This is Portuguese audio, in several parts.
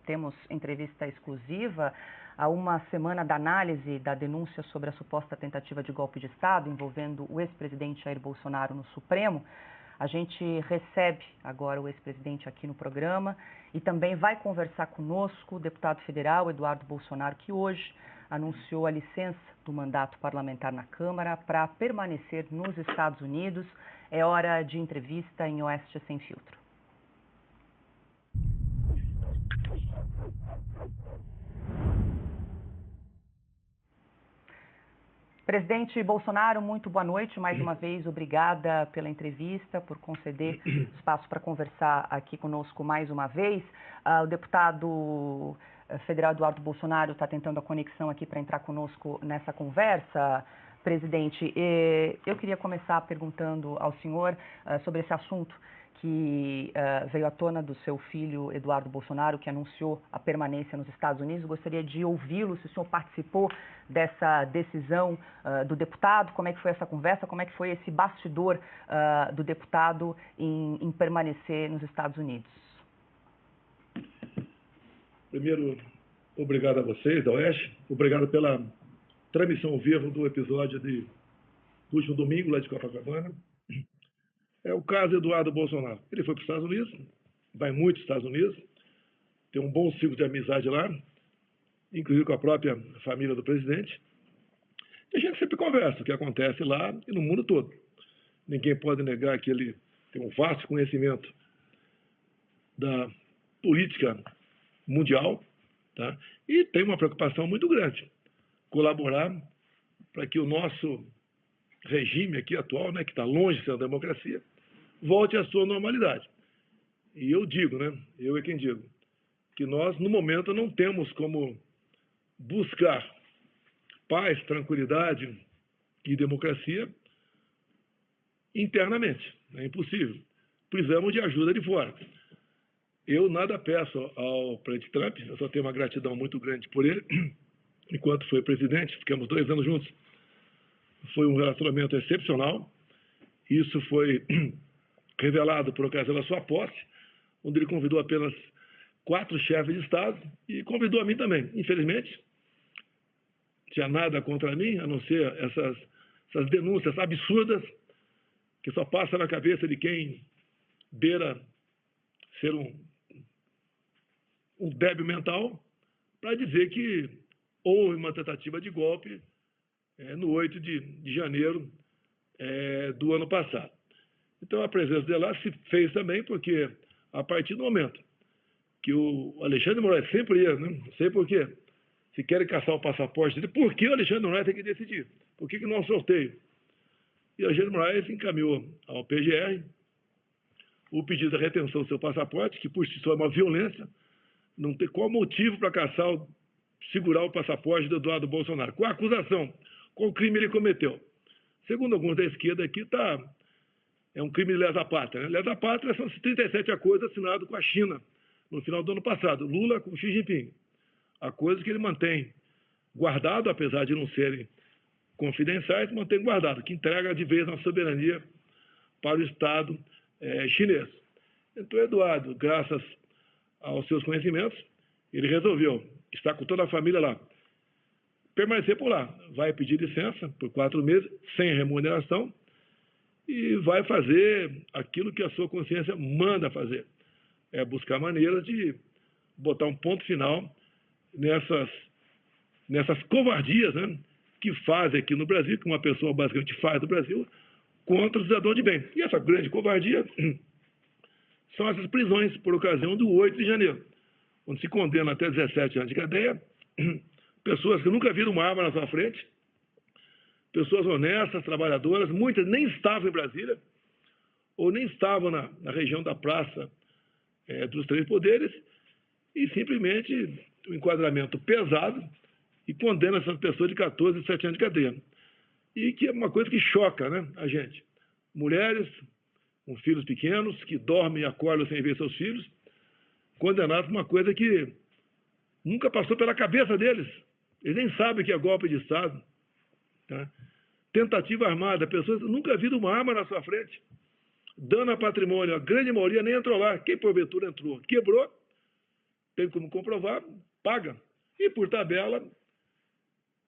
temos entrevista exclusiva a uma semana da análise da denúncia sobre a suposta tentativa de golpe de Estado envolvendo o ex-presidente Jair Bolsonaro no Supremo. A gente recebe agora o ex-presidente aqui no programa e também vai conversar conosco o deputado federal Eduardo Bolsonaro, que hoje anunciou a licença do mandato parlamentar na Câmara para permanecer nos Estados Unidos. É hora de entrevista em Oeste Sem Filtro. Presidente Bolsonaro, muito boa noite. Mais uma vez, obrigada pela entrevista, por conceder espaço para conversar aqui conosco mais uma vez. O deputado federal Eduardo Bolsonaro está tentando a conexão aqui para entrar conosco nessa conversa. Presidente, eu queria começar perguntando ao senhor sobre esse assunto que veio à tona do seu filho Eduardo Bolsonaro, que anunciou a permanência nos Estados Unidos. Gostaria de ouvi-lo, se o senhor participou dessa decisão do deputado, como é que foi essa conversa, como é que foi esse bastidor do deputado em permanecer nos Estados Unidos. Primeiro, obrigado a vocês, da Oeste, obrigado pela transmissão ao vivo do episódio do último domingo, lá de Copacabana. É o caso Eduardo Bolsonaro. Ele foi para os Estados Unidos, vai muito para os Estados Unidos, tem um bom ciclo de amizade lá, inclusive com a própria família do presidente. E a gente sempre conversa o que acontece lá e no mundo todo. Ninguém pode negar que ele tem um vasto conhecimento da política mundial, tá? E tem uma preocupação muito grande, colaborar para que o nosso regime aqui atual, né, que está longe de ser uma democracia, volte à sua normalidade. E eu digo, né, eu é quem digo, que nós, no momento, não temos como buscar paz, tranquilidade e democracia internamente. É impossível. Precisamos de ajuda de fora. Eu nada peço ao presidente Trump, eu só tenho uma gratidão muito grande por ele. Enquanto foi presidente, ficamos 2 anos juntos. Foi um relacionamento excepcional. Isso foi revelado por ocasião da sua posse, onde ele convidou apenas 4 chefes de Estado e convidou a mim também. Infelizmente, não tinha nada contra mim, a não ser essas denúncias absurdas que só passam na cabeça de quem beira ser um débil mental, para dizer que houve uma tentativa de golpe no 8 de janeiro do ano passado. Então, a presença dele lá se fez também porque, a partir do momento que o Alexandre de Moraes sempre ia, né? Não sei por quê, se querem caçar o passaporte dele, por que o Alexandre de Moraes tem que decidir? Por que não sorteio? E o Alexandre de Moraes encaminhou ao PGR o pedido de retenção do seu passaporte, que por si só é uma violência, não tem qual motivo para segurar o passaporte do Eduardo Bolsonaro. Qual a acusação? Qual crime ele cometeu? Segundo alguns da esquerda aqui, é um crime de lesa pátria. Né? Lesa pátria são os 37 acordos assinados com a China no final do ano passado. Lula com Xi Jinping. Acordos que ele mantém guardado, apesar de não serem confidenciais, mantém guardado, que entrega de vez a soberania para o Estado chinês. Então, Eduardo, graças aos seus conhecimentos, ele resolveu estar com toda a família lá, permanecer por lá. Vai pedir licença por 4 meses, sem remuneração, e vai fazer aquilo que a sua consciência manda fazer. É buscar maneiras de botar um ponto final nessas covardias, né, que fazem aqui no Brasil, que uma pessoa basicamente faz no Brasil, contra o cidadão de bem. E essa grande covardia são essas prisões por ocasião do 8 de janeiro, onde se condena até 17 anos de cadeia, pessoas que nunca viram uma arma na sua frente, pessoas honestas, trabalhadoras, muitas nem estavam em Brasília, ou nem estavam na região da Praça dos Três Poderes, e simplesmente o enquadramento pesado e condena essas pessoas de 14 e 17 anos de cadeia. E que é uma coisa que choca, né, a gente. Mulheres com filhos pequenos, que dormem e acordam sem ver seus filhos, condenados por uma coisa que nunca passou pela cabeça deles. Eles nem sabem que é golpe de Estado. Tá? Tentativa armada, pessoas nunca viram uma arma na sua frente. Dano a patrimônio, a grande maioria nem entrou lá. Quem porventura entrou, quebrou tem como comprovar, paga. E, por tabela,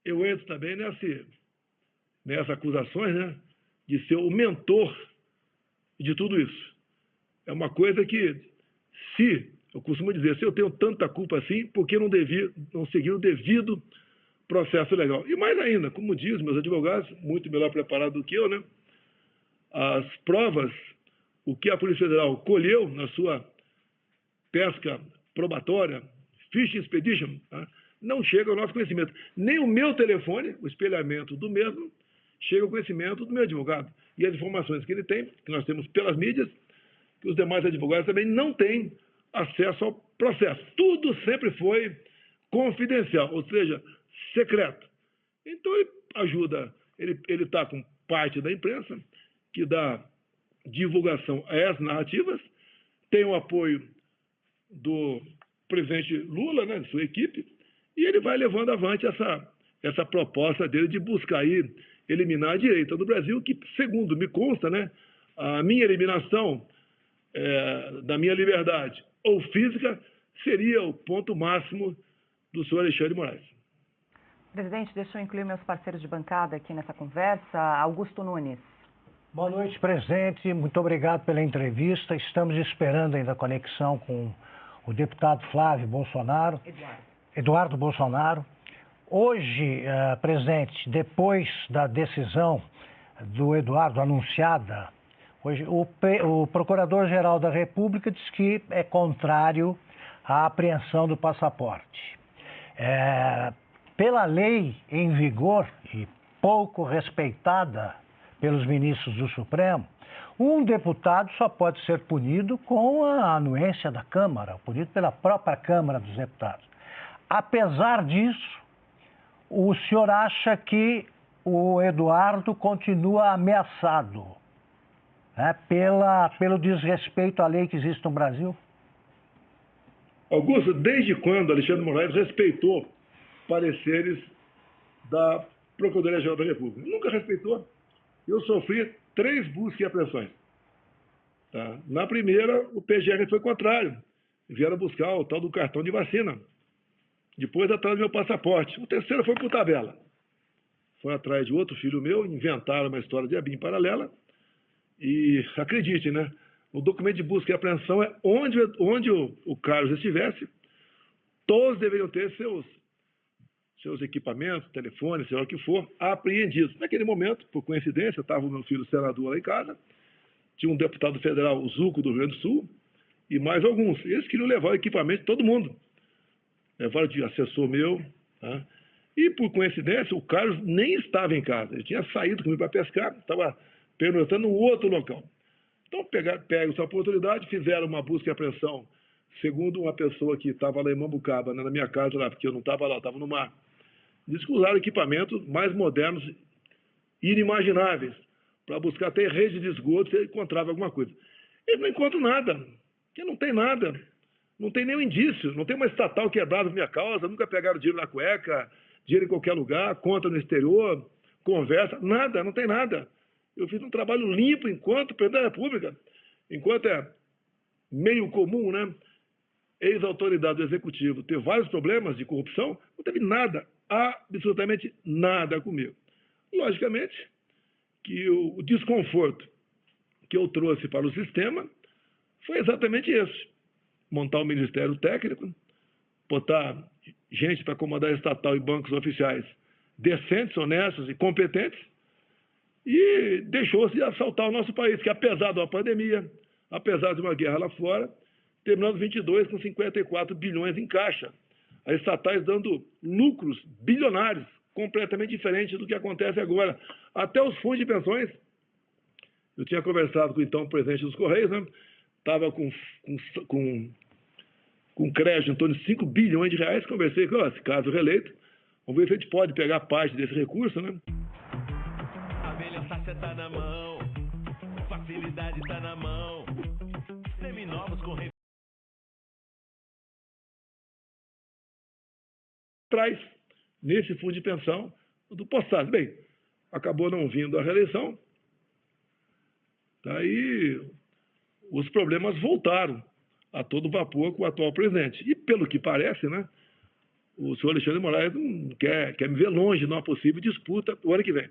eu entro também nessas acusações, né, de ser o mentor de tudo isso. É uma coisa que, eu costumo dizer, se eu tenho tanta culpa assim, por que não seguir o devido processo legal? E mais ainda, como diz meus advogados, muito melhor preparados do que eu, né? As provas, o que a Polícia Federal colheu na sua pesca probatória, Fishing Expedition, tá? Não chega ao nosso conhecimento. Nem o meu telefone, o espelhamento do mesmo, chega ao conhecimento do meu advogado. E as informações que ele tem, que nós temos pelas mídias, que os demais advogados também não têm acesso ao processo. Tudo sempre foi confidencial, ou seja, secreto. Então ele ajuda, ele está com parte da imprensa, que dá divulgação a essas narrativas, tem o apoio do presidente Lula, né, de sua equipe, e ele vai levando avante essa proposta dele de buscar aí eliminar a direita do Brasil, que, segundo me consta, né, a minha eliminação da minha liberdade ou física seria o ponto máximo do senhor Alexandre de Moraes. Presidente, deixa eu incluir meus parceiros de bancada aqui nessa conversa. Augusto Nunes. Boa noite, presidente. Muito obrigado pela entrevista. Estamos esperando ainda a conexão com o deputado Flávio Bolsonaro. Eduardo Bolsonaro. Hoje, presidente, depois da decisão do Eduardo anunciada, hoje o Procurador-Geral da República diz que é contrário à apreensão do passaporte. Pela lei em vigor e pouco respeitada pelos ministros do Supremo, um deputado só pode ser punido com a anuência da Câmara, punido pela própria Câmara dos Deputados. Apesar disso, o senhor acha que o Eduardo continua ameaçado, né, pelo desrespeito à lei que existe no Brasil? Augusto, desde quando Alexandre de Moraes respeitou pareceres da Procuradoria-Geral da República? Nunca respeitou. Eu sofri 3 buscas e apreensões. Tá? Na primeira, o PGR foi contrário. Vieram buscar o tal do cartão de vacina. Depois, atrás do meu passaporte. O terceiro foi por tabela. Foi atrás de outro filho meu, inventaram uma história de ABIN paralela. E, acredite, né? O documento de busca e apreensão é onde o Carlos estivesse, todos deveriam ter seus equipamentos, telefones, sei lá o que for, apreendidos. Naquele momento, por coincidência, estava o meu filho senador lá em casa, tinha um deputado federal, o Zuco, do Rio Grande do Sul, e mais alguns. Eles queriam levar o equipamento de todo mundo. Levaram de assessor meu, tá? E, por coincidência, o Carlos nem estava em casa. Ele tinha saído comigo para pescar, estava pernoitando em outro local. Então, pegaram essa oportunidade, fizeram uma busca e apreensão, segundo uma pessoa que estava lá em Mambucaba, né, na minha casa lá, porque eu não estava lá, eu estava no mar. Diz que usaram equipamentos mais modernos e inimagináveis para buscar até rede de esgoto se encontrava alguma coisa. Eles não encontram nada, porque não tem nada, não tem nenhum indício, não tem uma estatal quebrada por minha causa, nunca pegaram dinheiro na cueca, dinheiro em qualquer lugar, conta no exterior, conversa, nada, não tem nada. Eu fiz um trabalho limpo enquanto presidente da República, enquanto é meio comum, né? Ex-autoridade do Executivo ter vários problemas de corrupção, não teve nada, absolutamente nada comigo. Logicamente que o desconforto que eu trouxe para o sistema foi exatamente esse. Montar um ministério técnico, botar gente para comandar estatal e bancos oficiais decentes, honestos e competentes, e deixou-se assaltar o nosso país, que apesar de uma pandemia, apesar de uma guerra lá fora, terminando 22 com 54 bilhões em caixa. As estatais dando lucros bilionários, completamente diferentes do que acontece agora. Até os fundos de pensões, eu tinha conversado com então o presidente dos Correios, né? Estava com crédito em torno de 5 bilhões de reais, conversei com esse caso reeleito, vamos ver se a gente pode pegar parte desse recurso, né? Tá na mão, facilidade tá na mão, seminovos com traz nesse fundo de pensão do Poçado. Bem, acabou não vindo a reeleição, daí os problemas voltaram a todo vapor com o atual presidente. E, pelo que parece, né, o senhor Alexandre de Moraes não quer me ver longe numa possível disputa o ano que vem.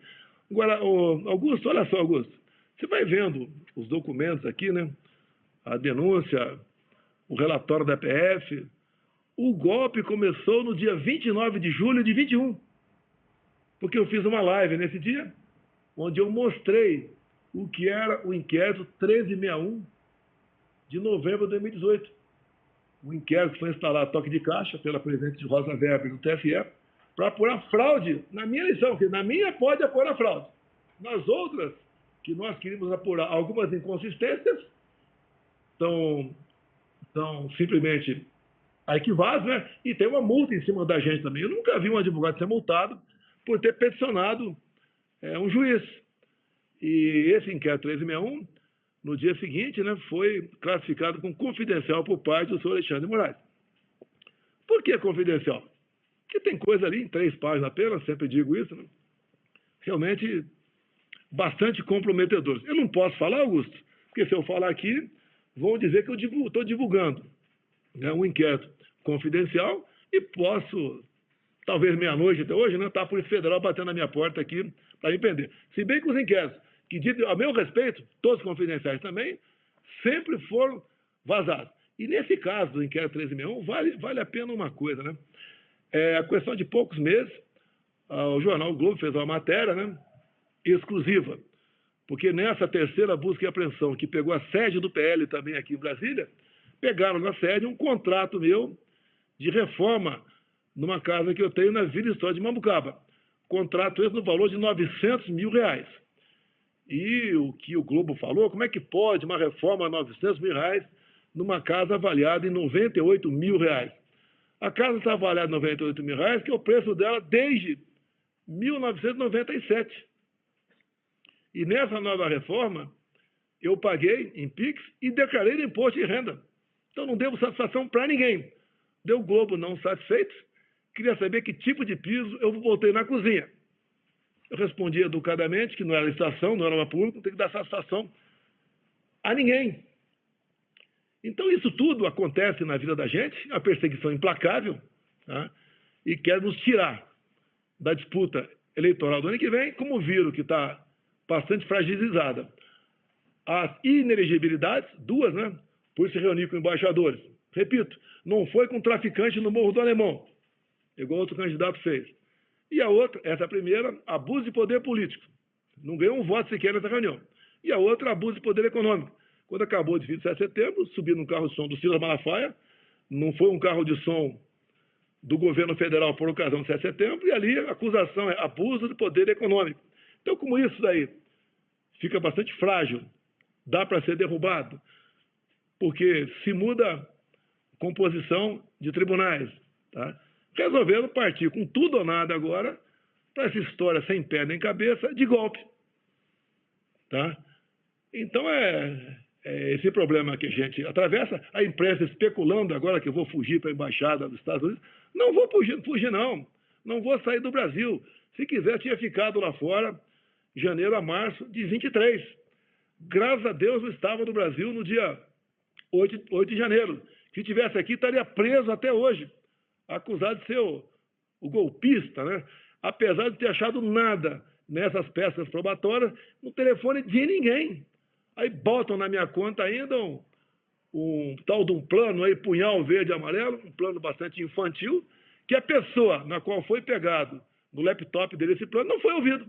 Agora, Augusto, olha só, Augusto, você vai vendo os documentos aqui, né, a denúncia, o relatório da PF, o golpe começou no dia 29 de julho de 21, porque eu fiz uma live nesse dia, onde eu mostrei o que era o inquérito 1361 de novembro de 2018. O inquérito que foi instalado toque de caixa pela presidente Rosa Weber do TSE para apurar fraude na minha eleição, porque na minha pode apurar fraude. Nas outras, que nós queríamos apurar algumas inconsistências, estão simplesmente arquivadas, né? E tem uma multa em cima da gente também. Eu nunca vi um advogado ser multado por ter peticionado um juiz. E esse inquérito 1361, no dia seguinte, né, foi classificado como confidencial por parte do senhor Alexandre de Moraes. Por que confidencial? Porque tem coisa ali em 3 páginas apenas, sempre digo isso, né? Realmente bastante comprometedores. Eu não posso falar, Augusto, porque se eu falar aqui, vão dizer que eu estou divulgando, né, um inquérito confidencial e posso, talvez meia-noite até hoje, né, tá a Polícia Federal batendo na minha porta aqui para me prender. Se bem que os inquéritos, que dizem a meu respeito, todos confidenciais também, sempre foram vazados. E nesse caso do inquérito 1361, vale a pena uma coisa, né? A questão de poucos meses, o jornal o Globo fez uma matéria, né, exclusiva, porque nessa terceira busca e apreensão, que pegou a sede do PL também aqui em Brasília, pegaram na sede um contrato meu de reforma numa casa que eu tenho na Vila Histórica de Mambucaba. Contrato esse no valor de R$900 mil. E o que o Globo falou, como é que pode uma reforma de R$900 mil numa casa avaliada em R$98 mil? A casa está avaliada em R$98 mil, que é o preço dela desde 1997. E nessa nova reforma, eu paguei em PIX e declarei no imposto de renda. Então não devo satisfação para ninguém. Deu Globo não satisfeito, queria saber que tipo de piso eu voltei na cozinha. Eu respondi educadamente que não era licitação, não era uma pública, não tem que dar satisfação a ninguém. Então isso tudo acontece na vida da gente, a perseguição implacável, tá? E quer nos tirar da disputa eleitoral do ano que vem, como viram que está bastante fragilizada. As inelegibilidades, 2, né? Por se reunir com embaixadores. Repito, não foi com traficante no Morro do Alemão, igual outro candidato fez. E a outra, essa primeira, abuso de poder político. Não ganhou um voto sequer nessa reunião. E a outra, abuso de poder econômico. Quando acabou o desfile de 7 de setembro, subi num carro de som do Silas Malafaia, não foi um carro de som do governo federal por ocasião do 7 de setembro, e ali a acusação é abuso de poder econômico. Então, como isso daí fica bastante frágil, dá para ser derrubado, porque se muda a composição de tribunais, tá? Resolveram partir com tudo ou nada agora para essa história sem pé nem cabeça de golpe. Tá? Então é esse problema que a gente atravessa, a imprensa especulando agora que eu vou fugir para a embaixada dos Estados Unidos. Não vou fugir não. Não vou sair do Brasil. Se quiser, tinha ficado lá fora, de janeiro a março de 23. Graças a Deus eu estava no Brasil no dia 8 de janeiro. Se estivesse aqui, estaria preso até hoje, acusado de ser o golpista, né? Apesar de ter achado nada nessas peças probatórias, no telefone de ninguém. Aí botam na minha conta ainda um tal de um plano aí, punhal verde e amarelo, um plano bastante infantil, que a pessoa na qual foi pegado no laptop dele esse plano não foi ouvido.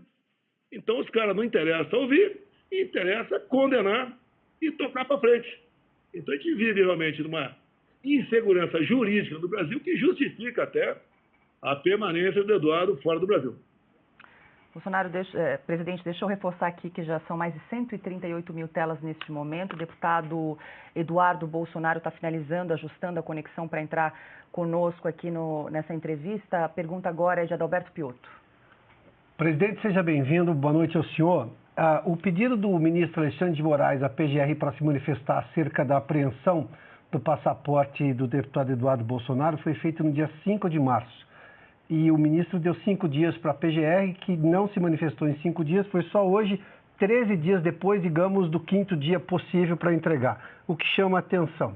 Então os caras não interessa ouvir, interessa condenar e tocar para frente. Então a gente vive realmente numa insegurança jurídica do Brasil que justifica até a permanência do Eduardo fora do Brasil. Bolsonaro, presidente, deixa eu reforçar aqui que já são mais de 138 mil telas neste momento. O deputado Eduardo Bolsonaro está finalizando, ajustando a conexão para entrar conosco aqui nessa entrevista. A pergunta agora é de Adalberto Piotto. Presidente, seja bem-vindo. Boa noite ao senhor. O pedido do ministro Alexandre de Moraes à PGR para se manifestar acerca da apreensão do passaporte do deputado Eduardo Bolsonaro foi feito no dia 5 de março. E o ministro deu 5 dias para a PGR, que não se manifestou em 5 dias, foi só hoje, 13 dias depois, digamos, do 5º dia possível para entregar, o que chama a atenção.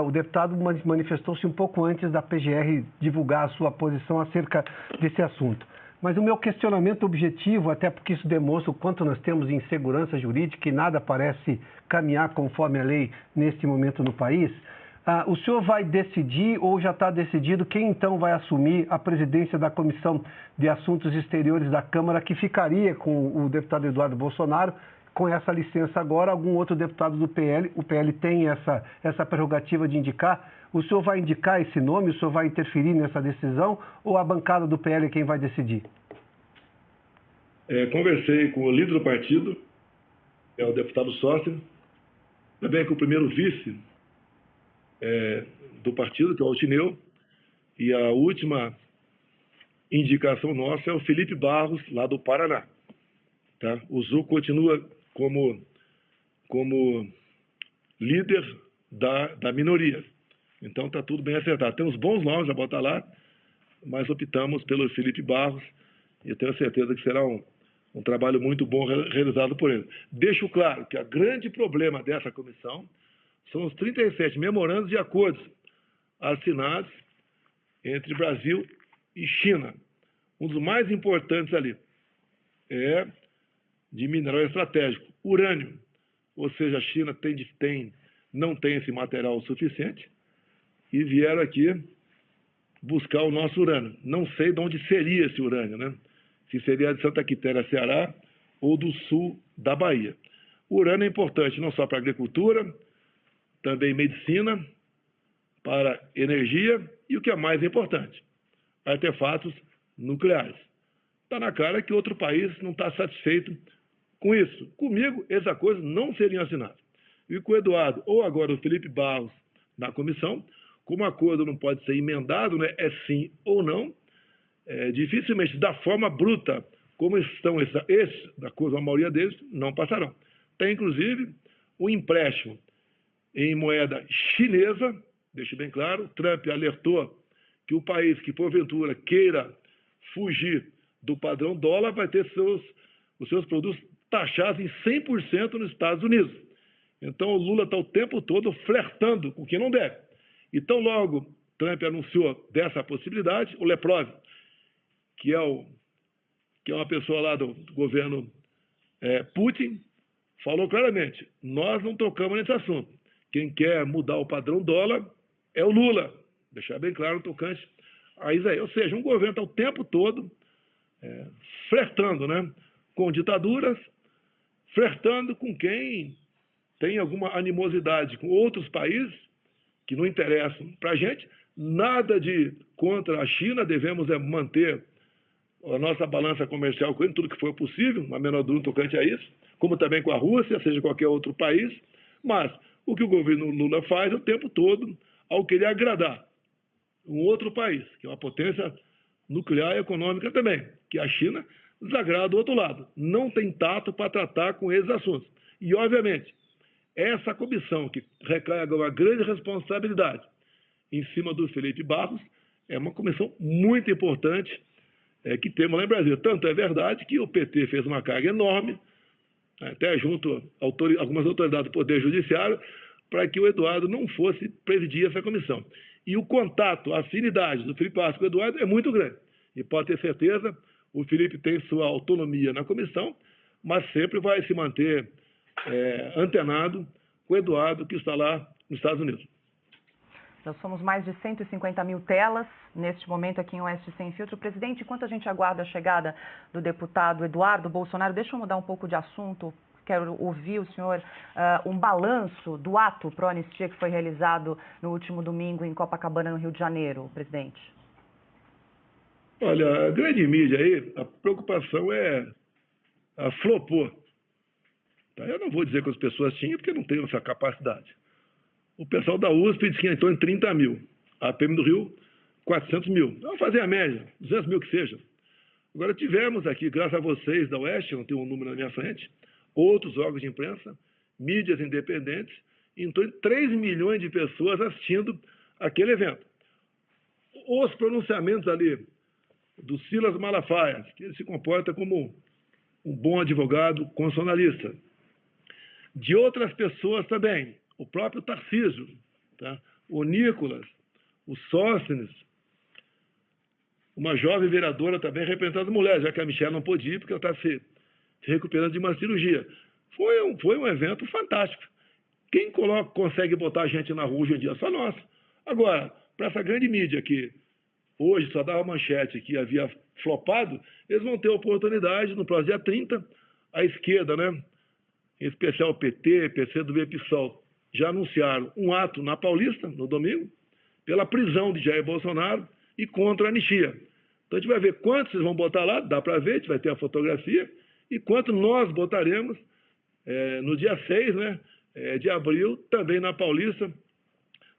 o deputado manifestou-se um pouco antes da PGR divulgar a sua posição acerca desse assunto. Mas o meu questionamento objetivo, até porque isso demonstra o quanto nós temos insegurança jurídica e nada parece caminhar conforme a lei neste momento no país, o senhor vai decidir ou já está decidido quem então vai assumir a presidência da Comissão de Assuntos Exteriores da Câmara, que ficaria com o deputado Eduardo Bolsonaro, com essa licença agora, algum outro deputado do PL, o PL tem essa prerrogativa de indicar. O senhor vai indicar esse nome, o senhor vai interferir nessa decisão ou a bancada do PL é quem vai decidir? Conversei com o líder do partido, que é o deputado Sócio, também com o primeiro vice do partido, que é o Altineu, e a última indicação nossa é o Felipe Barros, lá do Paraná. Tá? O Zu continua como líder da minoria. Então está tudo bem acertado. Temos bons nomes a botar lá, mas optamos pelo Felipe Barros e eu tenho certeza que será um trabalho muito bom realizado por ele. Deixo claro que o grande problema dessa comissão são os 37 memorandos de acordos assinados entre Brasil e China. Um dos mais importantes ali é de mineral estratégico, urânio. Ou seja, a China não tem esse material suficiente e vieram aqui buscar o nosso urânio. Não sei de onde seria esse urânio, né? Se seria de Santa Quitéria, Ceará, ou do sul da Bahia. O urânio é importante não só para a agricultura, também medicina, para energia e o que é mais importante, artefatos nucleares. Está na cara que outro país não está satisfeito com isso. Comigo, esses acordos não seriam assinados. E com o Eduardo, ou agora o Felipe Barros, na comissão, como o acordo não pode ser emendado, né, é sim ou não, dificilmente, da forma bruta, como estão esses acordos, a maioria deles, não passarão. Tem, inclusive, um empréstimo em moeda chinesa, deixe bem claro, Trump alertou que o país que, porventura, queira fugir do padrão dólar vai ter os seus produtos taxados em 100% nos Estados Unidos. Então, o Lula está o tempo todo flertando com o que não deve. Então, logo, Trump anunciou dessa possibilidade, o Leprov, que é uma pessoa lá do governo Putin, falou claramente, nós não tocamos nesse assunto. Quem quer mudar o padrão dólar é o Lula. Deixar bem claro no tocante a isso aí. Ou seja, um governo está o tempo todo flertando, né, com ditaduras, flertando com quem tem alguma animosidade com outros países que não interessam para a gente. Nada de contra a China, devemos manter a nossa balança comercial com ele, tudo que for possível, uma menor dúvida tocante a isso, como também com a Rússia, seja qualquer outro país, mas o que o governo Lula faz o tempo todo ao querer agradar um outro país, que é uma potência nuclear e econômica também, que a China desagrada do outro lado. Não tem tato para tratar com esses assuntos. E, obviamente, essa comissão, que recai agora uma grande responsabilidade em cima do Felipe Barros, é uma comissão muito importante que temos lá em Brasília. Tanto é verdade que o PT fez uma carga enorme, até junto a algumas autoridades do Poder Judiciário, para que o Eduardo não fosse presidir essa comissão. E o contato, a afinidade do Felipe Barros com o Eduardo é muito grande. E pode ter certeza, o Felipe tem sua autonomia na comissão, mas sempre vai se manter antenado com o Eduardo, que está lá nos Estados Unidos. Nós somos mais de 150 mil telas neste momento aqui em Oeste Sem Filtro. Presidente, enquanto a gente aguarda a chegada do deputado Eduardo Bolsonaro, deixa eu mudar um pouco de assunto. Quero ouvir o senhor um balanço do ato pró-anistia que foi realizado no último domingo em Copacabana, no Rio de Janeiro, presidente. Olha, a grande mídia aí, a preocupação a flopou. Eu não vou dizer que as pessoas tinham, porque não tem essa capacidade. O pessoal da USP disse que entrou em 30 mil. A PM do Rio, 400 mil. Vamos fazer a média, 200 mil que seja. Agora, tivemos aqui, graças a vocês da Oeste, eu não tenho um número na minha frente, outros órgãos de imprensa, mídias independentes, entrou em 3 milhões de pessoas assistindo aquele evento. Os pronunciamentos ali do Silas Malafaia, que ele se comporta como um bom advogado constitucionalista, de outras pessoas também, o próprio Tarcísio, tá? o Nicolas, o Sóstenes, uma jovem vereadora também representando mulheres, já que a Michelle não pôde ir porque ela está se recuperando de uma cirurgia. Foi um evento fantástico. Quem consegue botar a gente na rua hoje em dia? Só nós. Agora, para essa grande mídia que hoje só dava manchete que havia flopado, eles vão ter oportunidade no próximo dia 30, a esquerda, né? Em especial o PT, PCdoB e PSOL, já anunciaram um ato na Paulista, no domingo, pela prisão de Jair Bolsonaro e contra a anistia. Então a gente vai ver quantos vocês vão botar lá, dá para ver, a gente vai ter a fotografia, e quanto nós botaremos no dia 6, né, de abril, também na Paulista,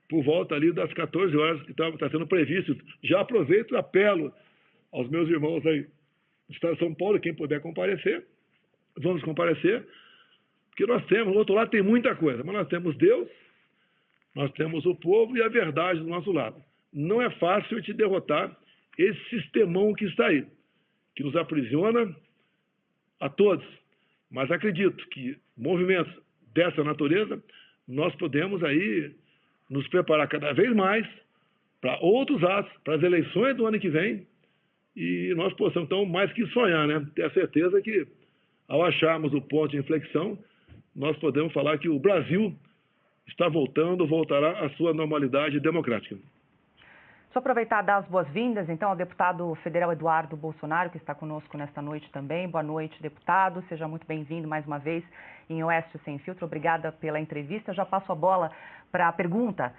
por volta ali das 14 horas, que está sendo previsto. Já aproveito e apelo aos meus irmãos aí do Estado de São Paulo, quem puder comparecer, vamos comparecer, porque nós temos, do outro lado tem muita coisa, mas nós temos Deus, nós temos o povo e a verdade do nosso lado. Não é fácil te derrotar esse sistemão que está aí, que nos aprisiona a todos. Mas acredito que movimentos dessa natureza, nós podemos aí nos preparar cada vez mais para outros atos, para as eleições do ano que vem, e nós possamos, então, mais que sonhar, né? Ter a certeza que, ao acharmos o ponto de inflexão, nós podemos falar que o Brasil está voltará à sua normalidade democrática. Deixa eu aproveitar e dar as boas-vindas, então, ao deputado federal Eduardo Bolsonaro, que está conosco nesta noite também. Boa noite, deputado. Seja muito bem-vindo mais uma vez em Oeste Sem Filtro. Obrigada pela entrevista. Já passo a bola para a pergunta.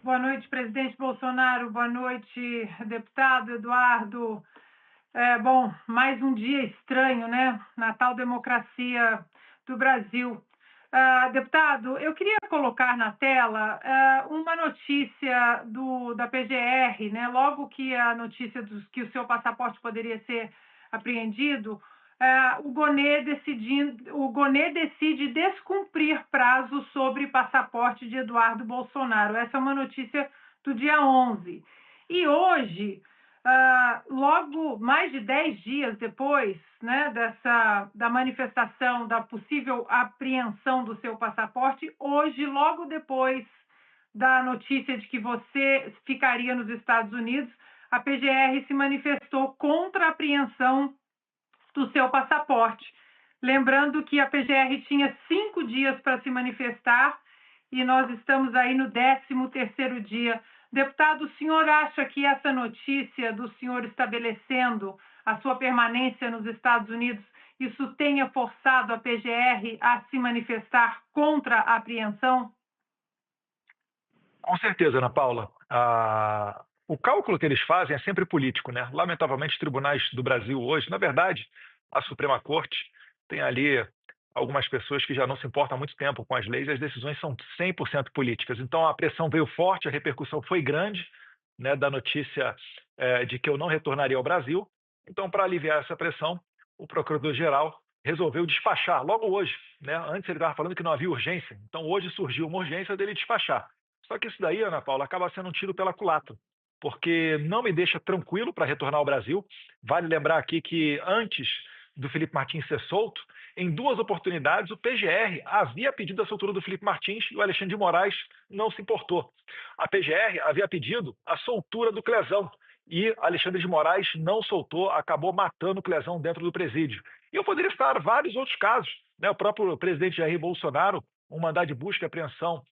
Boa noite, presidente Bolsonaro. Boa noite, deputado Eduardo. Bom, mais um dia estranho, né? Na tal democracia do Brasil. Deputado, eu queria colocar na tela uma notícia da PGR, né? Logo que a notícia que o seu passaporte poderia ser apreendido, o Gonê decide descumprir prazo sobre passaporte de Eduardo Bolsonaro. Essa é uma notícia do dia 11. E hoje, logo mais de 10 dias depois, né, da manifestação, da possível apreensão do seu passaporte, hoje, logo depois da notícia de que você ficaria nos Estados Unidos, a PGR se manifestou contra a apreensão do seu passaporte. Lembrando que a PGR tinha 5 dias para se manifestar e nós estamos aí no 13º dia. Deputado, o senhor acha que essa notícia do senhor estabelecendo a sua permanência nos Estados Unidos, isso tenha forçado a PGR a se manifestar contra a apreensão? Com certeza, Ana Paula. O cálculo que eles fazem é sempre político, né? Lamentavelmente, os tribunais do Brasil hoje, na verdade, a Suprema Corte tem ali algumas pessoas que já não se importam há muito tempo com as leis e as decisões são 100% políticas. Então, a pressão veio forte, a repercussão foi grande, né, da notícia de que eu não retornaria ao Brasil. Então, para aliviar essa pressão, o Procurador-Geral resolveu despachar logo hoje, né? Antes ele estava falando que não havia urgência. Então, hoje surgiu uma urgência dele despachar. Só que isso daí, Ana Paula, acaba sendo um tiro pela culatra, porque não me deixa tranquilo para retornar ao Brasil. Vale lembrar aqui que antes do Felipe Martins ser solto, em 2 oportunidades o PGR havia pedido a soltura do Felipe Martins e o Alexandre de Moraes não se importou. A PGR havia pedido a soltura do Clezão e Alexandre de Moraes não soltou, acabou matando o Clezão dentro do presídio. E eu poderia citar vários outros casos, né? O próprio presidente Jair Bolsonaro, um mandado de busca e apreensão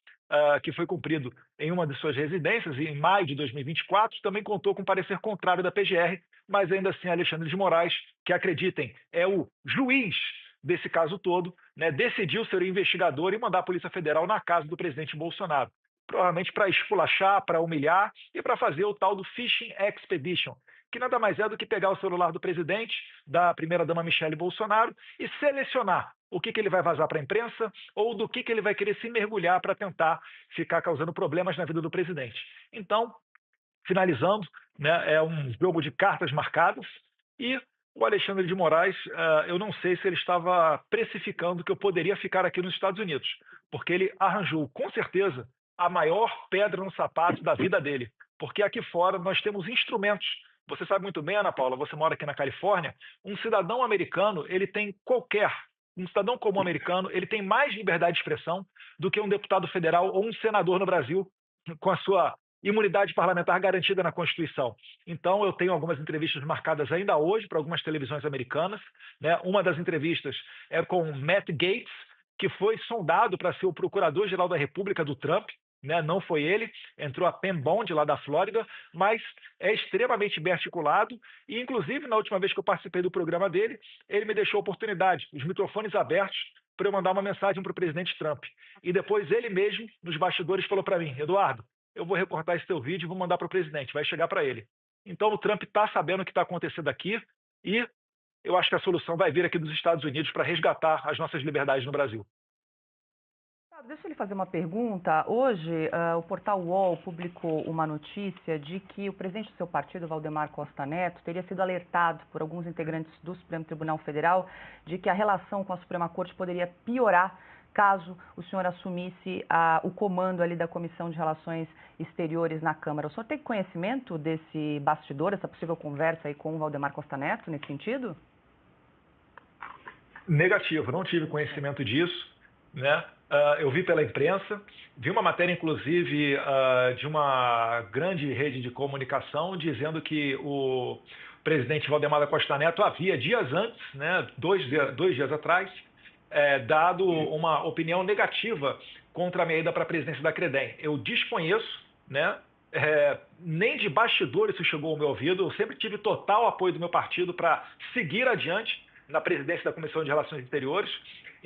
que foi cumprido em uma de suas residências, e em maio de 2024, também contou com parecer contrário da PGR, mas ainda assim Alexandre de Moraes, que acreditem, é o juiz desse caso todo, né, decidiu ser o investigador e mandar a Polícia Federal na casa do presidente Bolsonaro, provavelmente para esculachar, para humilhar e para fazer o tal do Fishing Expedition, que nada mais é do que pegar o celular do presidente, da primeira-dama Michelle Bolsonaro, e selecionar o que ele vai vazar para a imprensa ou do que ele vai querer se mergulhar para tentar ficar causando problemas na vida do presidente. Então, finalizando, né, é um jogo de cartas marcadas e o Alexandre de Moraes, eu não sei se ele estava precificando que eu poderia ficar aqui nos Estados Unidos, porque ele arranjou, com certeza, a maior pedra no sapato da vida dele, porque aqui fora nós temos instrumentos Você sabe muito bem, Ana Paula, você mora aqui na Califórnia, um cidadão americano, um cidadão comum americano, ele tem mais liberdade de expressão do que um deputado federal ou um senador no Brasil com a sua imunidade parlamentar garantida na Constituição. Então, eu tenho algumas entrevistas marcadas ainda hoje para algumas televisões americanas, né? Uma das entrevistas é com Matt Gaetz, que foi sondado para ser o procurador-geral da República do Trump, né? Não foi ele, entrou a Pam Bondi lá da Flórida, mas é extremamente bem articulado e, inclusive, na última vez que eu participei do programa dele, ele me deixou a oportunidade, os microfones abertos, para eu mandar uma mensagem para o presidente Trump. E depois ele mesmo, nos bastidores, falou para mim: Eduardo, eu vou recortar esse teu vídeo e vou mandar para o presidente, vai chegar para ele. Então o Trump está sabendo o que está acontecendo aqui e eu acho que a solução vai vir aqui dos Estados Unidos para resgatar as nossas liberdades no Brasil. Deixa eu lhe fazer uma pergunta. Hoje, o portal UOL publicou uma notícia de que o presidente do seu partido, Valdemar Costa Neto, teria sido alertado por alguns integrantes do Supremo Tribunal Federal de que a relação com a Suprema Corte poderia piorar caso o senhor assumisse o comando ali da Comissão de Relações Exteriores na Câmara. O senhor tem conhecimento desse bastidor, essa possível conversa aí com o Valdemar Costa Neto nesse sentido? Negativo, não tive conhecimento disso, né? Eu vi pela imprensa, vi uma matéria, inclusive, de uma grande rede de comunicação dizendo que o presidente Valdemar da Costa Neto havia, dias antes, né, dois dias atrás, dado uma opinião negativa contra a minha ida para a presidência da Credem. Eu desconheço, né, nem de bastidor isso chegou ao meu ouvido, eu sempre tive total apoio do meu partido para seguir adiante na presidência da Comissão de Relações Exteriores.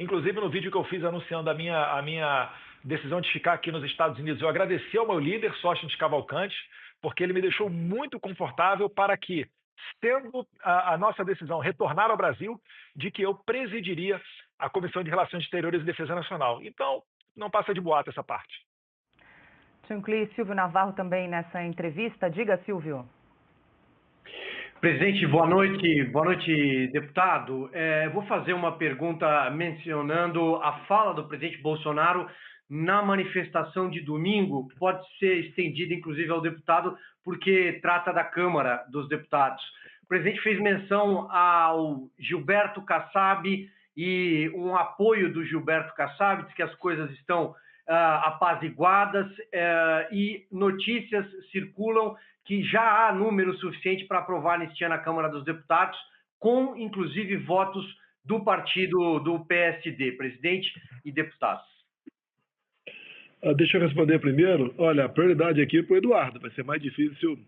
Inclusive, no vídeo que eu fiz anunciando a minha decisão de ficar aqui nos Estados Unidos, eu agradeci ao meu líder, Sócrates Cavalcante, porque ele me deixou muito confortável para que, sendo a nossa decisão retornar ao Brasil, de que eu presidiria a Comissão de Relações Exteriores e Defesa Nacional. Então, não passa de boato essa parte. Tchuncli, Silvio Navarro também nessa entrevista. Diga, Silvio. Presidente, boa noite, deputado. Vou fazer uma pergunta mencionando a fala do presidente Bolsonaro na manifestação de domingo. Pode ser estendida, inclusive, ao deputado, porque trata da Câmara dos Deputados. O presidente fez menção ao Gilberto Kassab e um apoio do Gilberto Kassab, diz que as coisas estão apaziguadas e notícias circulam que já há número suficiente para aprovar a anistia na Câmara dos Deputados, com, inclusive, votos do partido do PSD, presidente e deputados. Deixa eu responder primeiro. Olha, a prioridade aqui é para o Eduardo. Vai ser mais difícil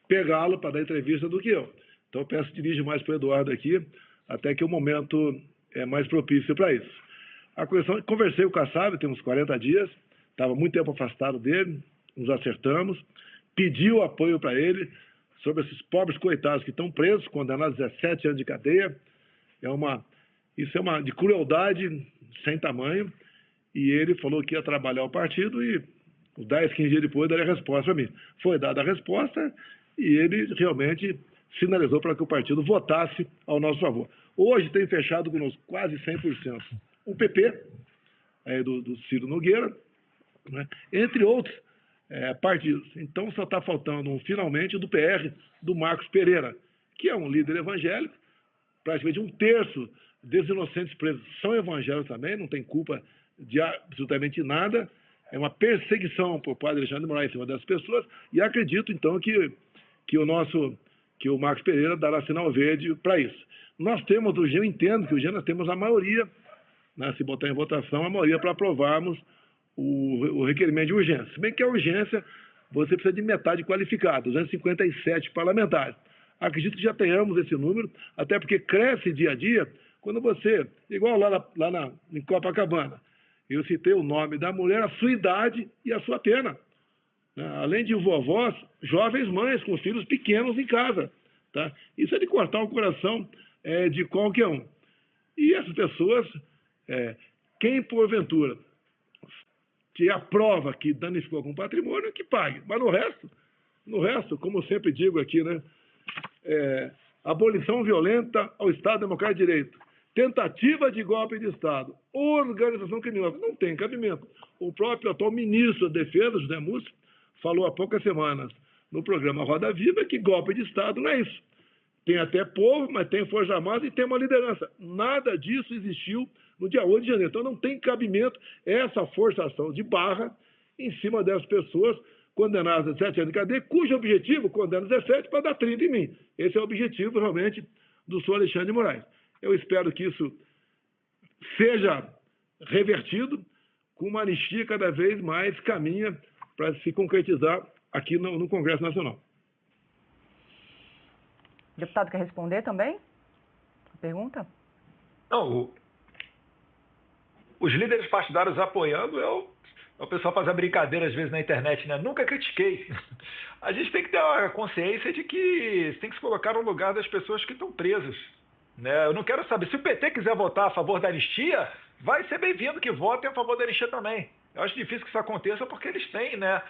pegá-lo para dar entrevista do que eu. Então, eu peço que dirija mais para o Eduardo aqui, até que o momento é mais propício para isso. A questão, conversei com o Kassab, tem uns 40 dias, estava muito tempo afastado dele, nos acertamos, pediu apoio para ele sobre esses pobres coitados que estão presos, condenados a 17 anos de cadeia. Isso é uma de crueldade sem tamanho. E ele falou que ia trabalhar o partido e 10, 15 dias depois daria a resposta para mim. Foi dada a resposta e ele realmente sinalizou para que o partido votasse ao nosso favor. Hoje tem fechado conosco quase 100% o PP, do Ciro Nogueira, né, entre outros partidos. Então só está faltando finalmente do PR, do Marcos Pereira, que é um líder evangélico. Praticamente 1/3 desses inocentes presos são evangélicos também, não tem culpa de absolutamente nada. É uma perseguição por padre Alexandre de Moraes em cima das pessoas, e acredito então que o Marcos Pereira dará sinal verde para isso. Nós temos, eu entendo que hoje nós temos a maioria, né, se botar em votação, a maioria para aprovarmos o requerimento de urgência. Se bem que a urgência, você precisa de metade qualificada, 257 parlamentares. Acredito que já tenhamos esse número, até porque cresce dia a dia, quando você, igual lá em Copacabana, eu citei o nome da mulher, a sua idade e a sua pena. Além de vovós, jovens mães com filhos pequenos em casa. Tá? Isso é de cortar o coração de qualquer um. E essas pessoas, quem porventura que aprova que danificou com patrimônio, que pague. Mas no resto, como eu sempre digo aqui, né, abolição violenta ao Estado Democrático de Direito, tentativa de golpe de Estado, organização criminosa, não tem cabimento. O próprio atual ministro da Defesa, José Múcio, falou há poucas semanas no programa Roda Viva que golpe de Estado não é isso. Tem até povo, mas tem Força Armada e tem uma liderança. Nada disso existiu no dia 8 de janeiro. Então não tem cabimento essa forçação de barra em cima dessas pessoas condenadas a 17 anos de cadeia, cujo objetivo, condena 17 para dar 30 em mim. Esse é o objetivo, realmente, do senhor Alexandre de Moraes. Eu espero que isso seja revertido com uma anistia cada vez mais caminha para se concretizar aqui no Congresso Nacional. O deputado quer responder também? A pergunta? Não, os líderes partidários apoiando o pessoal fazer brincadeira às vezes na internet, né? Nunca critiquei. A gente tem que ter a consciência de que tem que se colocar no lugar das pessoas que estão presas, né? Eu não quero saber, se o PT quiser votar a favor da anistia, vai ser bem-vindo que votem a favor da anistia também. Eu acho difícil que isso aconteça porque eles têm, né,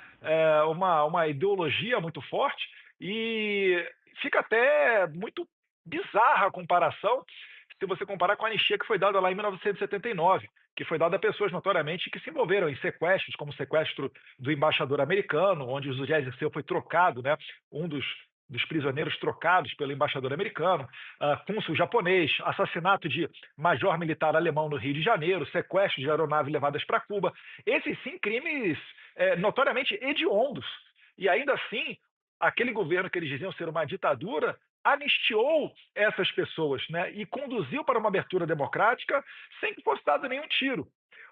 uma ideologia muito forte e fica até muito bizarra a comparação se você comparar com a anistia que foi dada lá em 1979, que foi dada a pessoas notoriamente que se envolveram em sequestros, como o sequestro do embaixador americano, onde o José Dirceu foi trocado, né, um dos prisioneiros trocados pelo embaixador americano, cônsul japonês, assassinato de major militar alemão no Rio de Janeiro, sequestro de aeronaves levadas para Cuba. Esses sim crimes notoriamente hediondos. E ainda assim, aquele governo que eles diziam ser uma ditadura anistiou essas pessoas, né, e conduziu para uma abertura democrática sem que fosse dado nenhum tiro.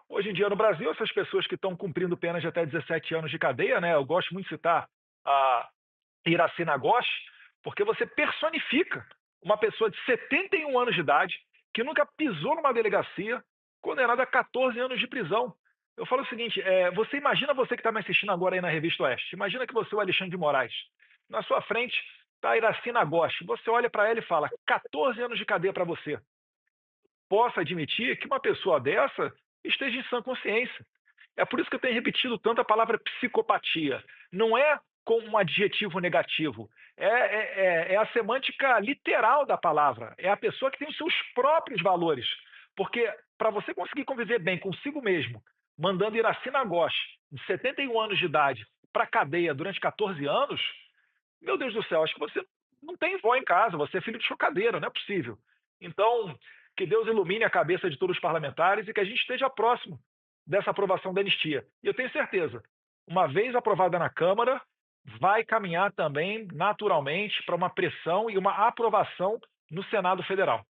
Hoje em dia no Brasil, essas pessoas que estão cumprindo penas de até 17 anos de cadeia, né, eu gosto muito de citar a Iracema Gosch, porque você personifica uma pessoa de 71 anos de idade que nunca pisou numa delegacia, condenada a 14 anos de prisão. Eu falo o seguinte, você imagina você que está me assistindo agora aí na Revista Oeste, imagina que você é o Alexandre de Moraes. Na sua frente está a Iracema Gosch. Você olha para ela e fala, 14 anos de cadeia para você. Posso admitir que uma pessoa dessa esteja em sã consciência. É por isso que eu tenho repetido tanto a palavra psicopatia. Não é como um adjetivo negativo. É a semântica literal da palavra. É a pessoa que tem os seus próprios valores. Porque para você conseguir conviver bem consigo mesmo, mandando Iracema Gosch, de 71 anos de idade, para a cadeia durante 14 anos, meu Deus do céu, acho que você não tem vó em casa, você é filho de chocadeira, não é possível. Então, que Deus ilumine a cabeça de todos os parlamentares e que a gente esteja próximo dessa aprovação da anistia. E eu tenho certeza, uma vez aprovada na Câmara, vai caminhar também naturalmente para uma pressão e uma aprovação no Senado Federal.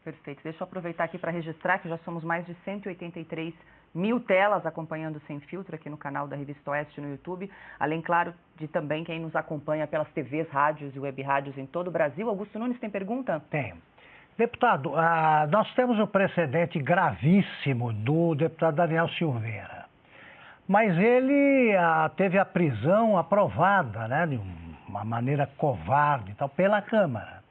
Perfeito. Deixa eu aproveitar aqui para registrar que já somos mais de 183 mil telas acompanhando Sem Filtro aqui no canal da Revista Oeste no YouTube, além, claro, de também quem nos acompanha pelas TVs, rádios e web rádios em todo o Brasil. Augusto Nunes tem pergunta? Tem. Deputado, nós temos um precedente gravíssimo do deputado Daniel Silveira, mas ele teve a prisão aprovada, né, de uma maneira covarde e tal, pela Câmara.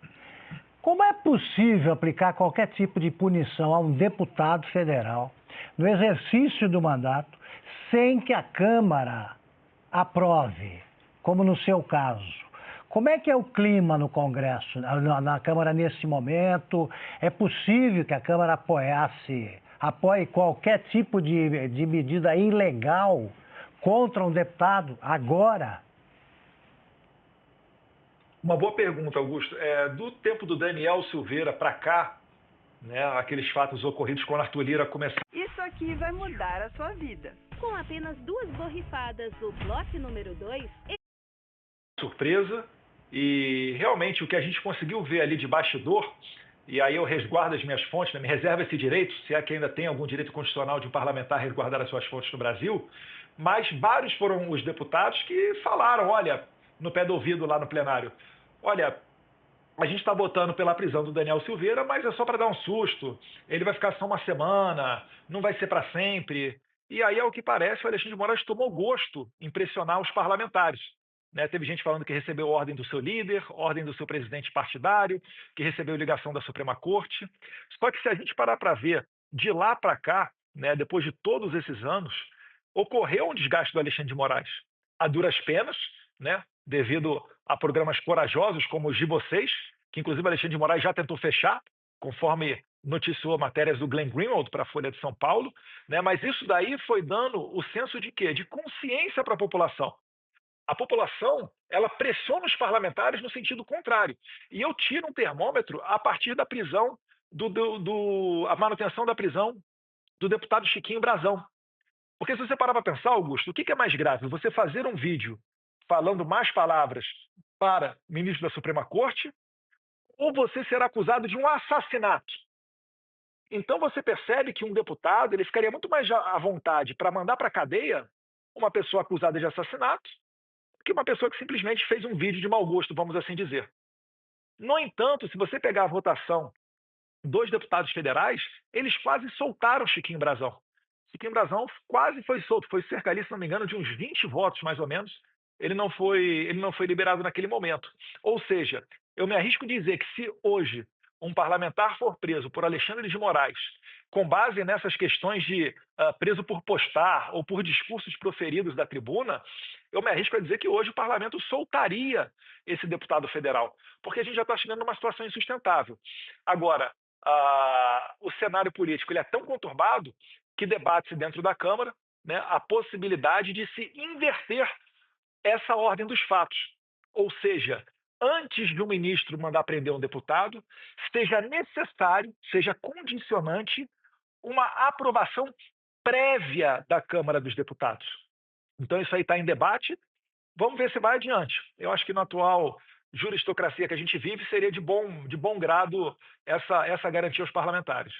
Como é possível aplicar qualquer tipo de punição a um deputado federal no exercício do mandato sem que a Câmara aprove, como no seu caso? Como é que é o clima no Congresso, na Câmara nesse momento? É possível que a Câmara apoie qualquer tipo de medida ilegal contra um deputado agora? Uma boa pergunta, Augusto. Do tempo do Daniel Silveira para cá, né, aqueles fatos ocorridos quando Arthur Lira começou. Isso aqui vai mudar a sua vida. Com apenas 2 borrifadas do bloco número 2... Surpresa. E realmente o que a gente conseguiu ver ali de bastidor, e aí eu resguardo as minhas fontes, né, me reservo esse direito, se é que ainda tem algum direito constitucional de um parlamentar resguardar as suas fontes no Brasil, mas vários foram os deputados que falaram, olha, no pé do ouvido lá no plenário, olha, a gente está votando pela prisão do Daniel Silveira, mas é só para dar um susto, ele vai ficar só uma semana, não vai ser para sempre. E aí, ao que parece, o Alexandre de Moraes tomou gosto em pressionar os parlamentares. Né, teve gente falando que recebeu ordem do seu líder, ordem do seu presidente partidário, que recebeu ligação da Suprema Corte. Só que se a gente parar para ver de lá para cá, né, depois de todos esses anos, ocorreu um desgaste do Alexandre de Moraes a duras penas, né, devido a programas corajosos como os de vocês, que inclusive o Alexandre de Moraes já tentou fechar, conforme noticiou matérias do Glenn Greenwald para a Folha de São Paulo, né, mas isso daí foi dando o senso de quê? De consciência para a população. A população, ela pressiona os parlamentares no sentido contrário. E eu tiro um termômetro a partir da prisão, a manutenção da prisão do deputado Chiquinho Brazão. Porque se você parar para pensar, Augusto, o que é mais grave? Você fazer um vídeo falando más palavras para o ministro da Suprema Corte ou você ser acusado de um assassinato? Então você percebe que um deputado ele ficaria muito mais à vontade para mandar para a cadeia uma pessoa acusada de assassinato do que uma pessoa que simplesmente fez um vídeo de mau gosto, vamos assim dizer. No entanto, se você pegar a votação dos deputados federais, eles quase soltaram Chiquinho Brazão. Chiquinho Brazão quase foi solto, foi cerca ali, se não me engano, de uns 20 votos, mais ou menos. Ele não foi liberado naquele momento. Ou seja, eu me arrisco a dizer que se hoje um parlamentar for preso por Alexandre de Moraes, com base nessas questões de preso por postar ou por discursos proferidos da tribuna, eu me arrisco a dizer que hoje o parlamento soltaria esse deputado federal, porque a gente já está chegando numa situação insustentável. Agora, o cenário político ele é tão conturbado que debate-se dentro da Câmara, né, a possibilidade de se inverter essa ordem dos fatos. Ou seja, antes de um ministro mandar prender um deputado, seja necessário, seja condicionante, uma aprovação prévia da Câmara dos Deputados. Então isso aí está em debate. Vamos ver se vai adiante. Eu acho que na atual juristocracia que a gente vive, seria de bom grado essa garantia aos parlamentares.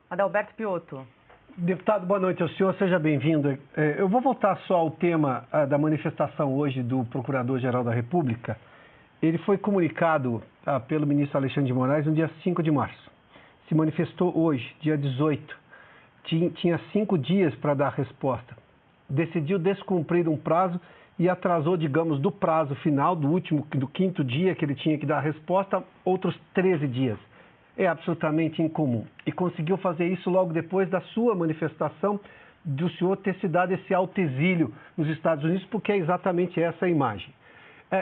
Adalberto Piotto. Deputado, boa noite ao senhor, seja bem-vindo. Eu vou voltar só ao tema da manifestação hoje do Procurador-Geral da República. Ele foi comunicado pelo ministro Alexandre de Moraes no dia 5 de março. Se manifestou hoje, dia 18. Tinha 5 dias para dar resposta. Decidiu descumprir um prazo e atrasou, digamos, do prazo final, do 5º dia que ele tinha que dar a resposta, outros 13 dias. É absolutamente incomum. E conseguiu fazer isso logo depois da sua manifestação, do senhor ter se dado esse autoexílio nos Estados Unidos, porque é exatamente essa a imagem.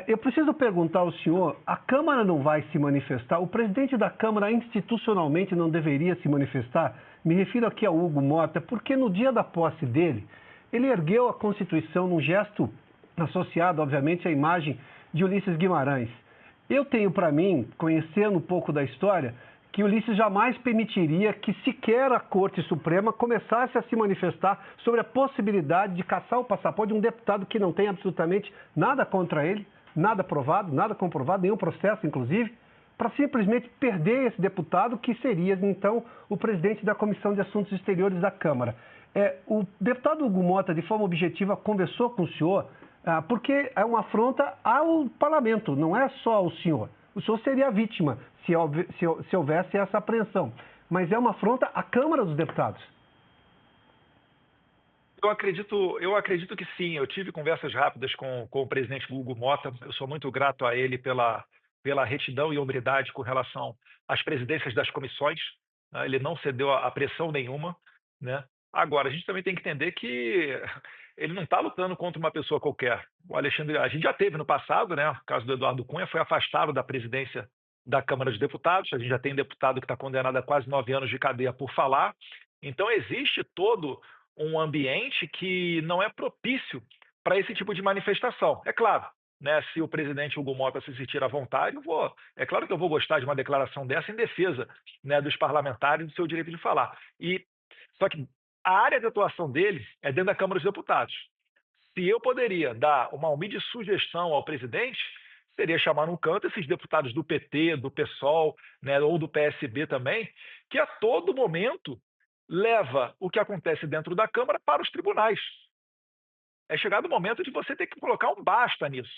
Eu preciso perguntar ao senhor, a Câmara não vai se manifestar? O presidente da Câmara institucionalmente não deveria se manifestar? Me refiro aqui ao Hugo Mota, porque no dia da posse dele, ele ergueu a Constituição num gesto associado, obviamente, à imagem de Ulisses Guimarães. Eu tenho para mim, conhecendo um pouco da história, que Ulisses jamais permitiria que sequer a Corte Suprema começasse a se manifestar sobre a possibilidade de cassar o passaporte de um deputado que não tem absolutamente nada contra ele, nada provado, nada comprovado, nenhum processo, inclusive, para simplesmente perder esse deputado que seria, então, o presidente da Comissão de Assuntos Exteriores da Câmara. O deputado Hugo Mota, de forma objetiva, conversou com o senhor, porque é uma afronta ao parlamento, não é só ao senhor. O senhor seria a vítima se houvesse essa apreensão. Mas é uma afronta à Câmara dos Deputados. Eu acredito que sim. Eu tive conversas rápidas com o presidente Hugo Mota. Eu sou muito grato a ele pela retidão e hombridade com relação às presidências das comissões. Ele não cedeu a pressão nenhuma, né? Agora, a gente também tem que entender que ele não está lutando contra uma pessoa qualquer. O Alexandre, a gente já teve no passado, né? O caso do Eduardo Cunha foi afastado da presidência da Câmara dos Deputados. A gente já tem deputado que está condenado a quase 9 anos de cadeia por falar. Então, existe todo um ambiente que não é propício para esse tipo de manifestação. É claro, né, se o presidente Hugo Mota se sentir à vontade, é claro que eu vou gostar de uma declaração dessa em defesa, né, dos parlamentares e do seu direito de falar. Só que a área de atuação dele é dentro da Câmara dos Deputados. Se eu poderia dar uma humilde sugestão ao presidente, seria chamar num canto esses deputados do PT, do PSOL, né, ou do PSB também, que a todo momento leva o que acontece dentro da Câmara para os tribunais. É chegado o momento de você ter que colocar um basta nisso,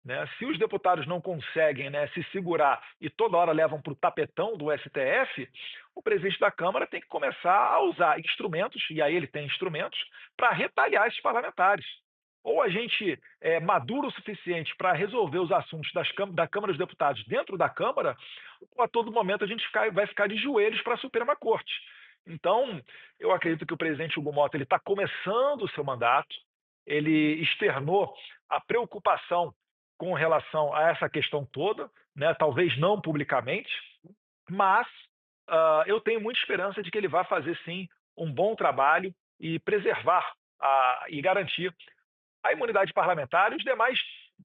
né? Se os deputados não conseguem, né, se segurar e toda hora levam para o tapetão do STF, o presidente da Câmara tem que começar a usar instrumentos, e aí ele tem instrumentos, para retaliar esses parlamentares. Ou a gente é maduro o suficiente para resolver os assuntos da Câmara dos Deputados dentro da Câmara, ou a todo momento a gente vai ficar de joelhos para a Suprema Corte. Então, eu acredito que o presidente Hugo Mota está começando o seu mandato, ele externou a preocupação com relação a essa questão toda, né? Talvez não publicamente, mas eu tenho muita esperança de que ele vai fazer, sim, um bom trabalho e preservar e garantir a imunidade parlamentar e os demais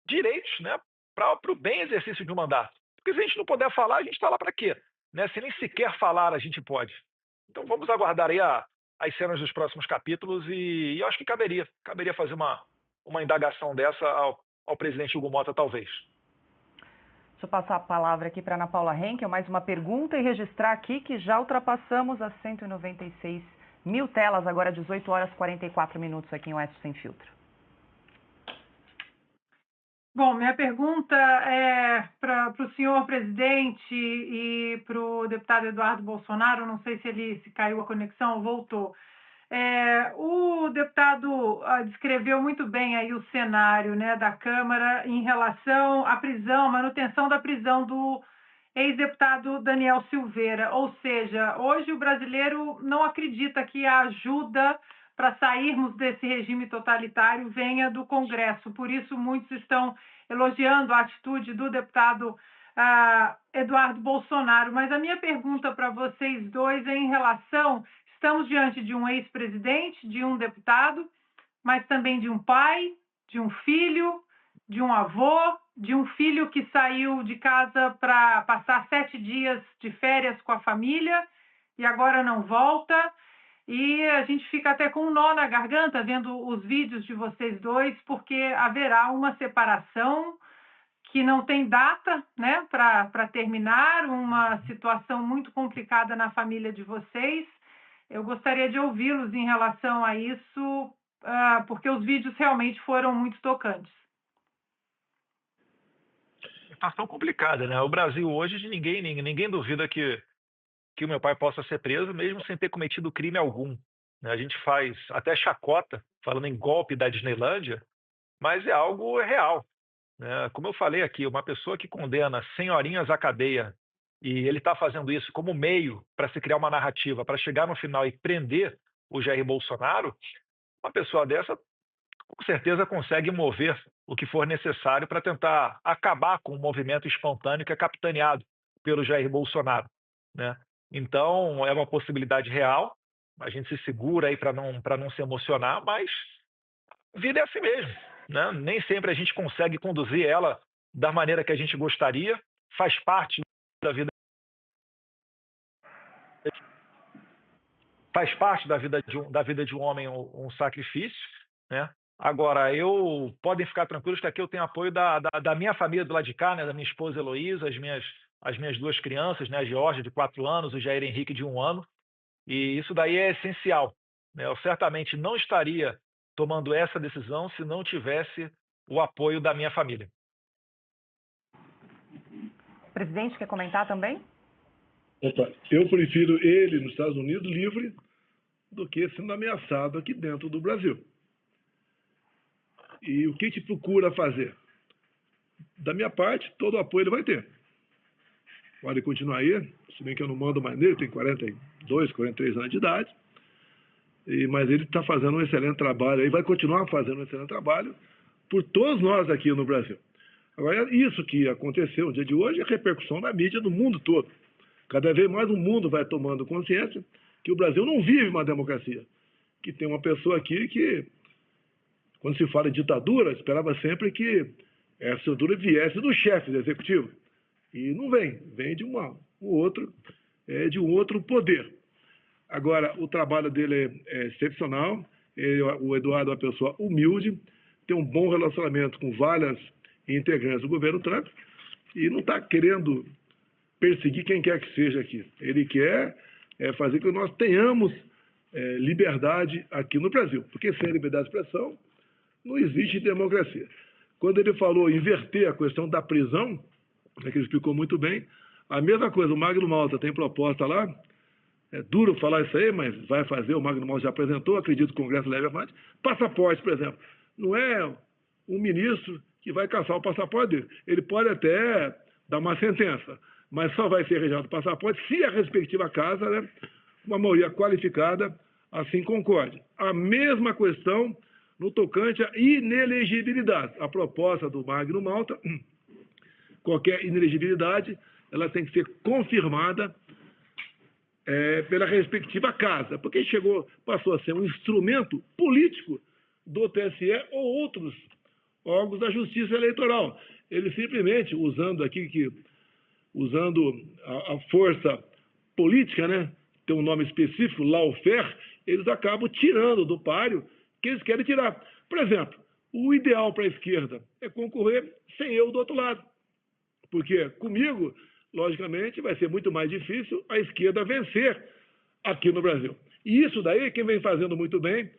direitos, né, para o bem exercício de um mandato. Porque se a gente não puder falar, a gente está lá para quê? Né? Se nem sequer falar a gente pode. Então vamos aguardar aí as cenas dos próximos capítulos e eu acho que caberia fazer uma indagação dessa ao presidente Hugo Mota, talvez. Deixa eu passar a palavra aqui para Ana Paula Henkel, mais uma pergunta e registrar aqui que já ultrapassamos as 196 mil telas, agora 18 horas e 44 minutos aqui em Oeste Sem Filtro. Bom, minha pergunta é para o senhor presidente e para o deputado Eduardo Bolsonaro, não sei se caiu a conexão ou voltou. O deputado descreveu muito bem aí o cenário, né, da Câmara em relação à prisão, manutenção da prisão do ex-deputado Daniel Silveira. Ou seja, hoje o brasileiro não acredita que a ajuda para sairmos desse regime totalitário venha do Congresso. Por isso, muitos estão elogiando a atitude do deputado Eduardo Bolsonaro. Mas a minha pergunta para vocês dois é em relação... Estamos diante de um ex-presidente, de um deputado, mas também de um pai, de um filho, de um avô, de um filho que saiu de casa para passar 7 dias de férias com a família e agora não volta. E a gente fica até com um nó na garganta vendo os vídeos de vocês dois, porque haverá uma separação que não tem data, né, para terminar, uma situação muito complicada na família de vocês. Eu gostaria de ouvi-los em relação a isso, porque os vídeos realmente foram muito tocantes. Situação complicada, né? O Brasil hoje, ninguém duvida que o meu pai possa ser preso, mesmo sem ter cometido crime algum. A gente faz até chacota, falando em golpe da Disneylândia, mas é algo real. Como eu falei aqui, uma pessoa que condena senhorinhas à cadeia e ele está fazendo isso como meio para se criar uma narrativa, para chegar no final e prender o Jair Bolsonaro, uma pessoa dessa com certeza consegue mover o que for necessário para tentar acabar com o movimento espontâneo que é capitaneado pelo Jair Bolsonaro, né? Então, é uma possibilidade real, a gente se segura aí para não se emocionar, mas a vida é assim mesmo, né? Nem sempre a gente consegue conduzir ela da maneira que a gente gostaria, faz parte da vida. Faz parte da vida de um homem um sacrifício, né? Agora, podem ficar tranquilos que aqui eu tenho apoio da minha família do lado de cá, né? Da minha esposa Heloísa, as minhas 2 crianças, né? A Georgia, de 4 anos, o Jair Henrique, de 1 ano. E isso daí é essencial, né? Eu certamente não estaria tomando essa decisão se não tivesse o apoio da minha família. O presidente quer comentar também? Opa, eu prefiro ele nos Estados Unidos livre do que sendo ameaçado aqui dentro do Brasil. E o que a gente procura fazer? Da minha parte, todo o apoio ele vai ter. Pode continuar aí, se bem que eu não mando mais nele, tem 42, 43 anos de idade, mas ele está fazendo um excelente trabalho, e vai continuar fazendo um excelente trabalho por todos nós aqui no Brasil. Agora, isso que aconteceu no dia de hoje é repercussão na mídia do mundo todo. Cada vez mais o mundo vai tomando consciência que o Brasil não vive uma democracia, que tem uma pessoa aqui que, quando se fala em ditadura, esperava sempre que essa ditadura viesse do chefe do executivo. E não vem de um outro poder. Agora, o trabalho dele é excepcional, o Eduardo é uma pessoa humilde, tem um bom relacionamento com várias integrantes do governo Trump e não está querendo perseguir quem quer que seja aqui. Ele quer fazer com que nós tenhamos liberdade aqui no Brasil, porque sem liberdade de expressão não existe democracia. Quando ele falou inverter a questão da prisão, que ele explicou muito bem, a mesma coisa, o Magno Malta tem proposta lá, é duro falar isso aí, mas vai fazer, o Magno Malta já apresentou, acredito que o Congresso leve avante, passaporte, por exemplo. Não é um ministro que vai caçar o passaporte dele. Ele pode até dar uma sentença, mas só vai ser rejeitado o passaporte se a respectiva casa, né, uma maioria qualificada, assim concorde. A mesma questão no tocante à inelegibilidade. A proposta do Magno Malta, qualquer inelegibilidade, ela tem que ser confirmada pela respectiva casa, porque passou a ser um instrumento político do TSE ou outros órgãos da Justiça Eleitoral. Eles simplesmente, usando a força política, né, tem um nome específico, lawfare, eles acabam tirando do páreo que eles querem tirar. Por exemplo, o ideal para a esquerda é concorrer sem eu do outro lado. Porque comigo, logicamente, vai ser muito mais difícil a esquerda vencer aqui no Brasil. E isso daí, quem vem fazendo muito bem,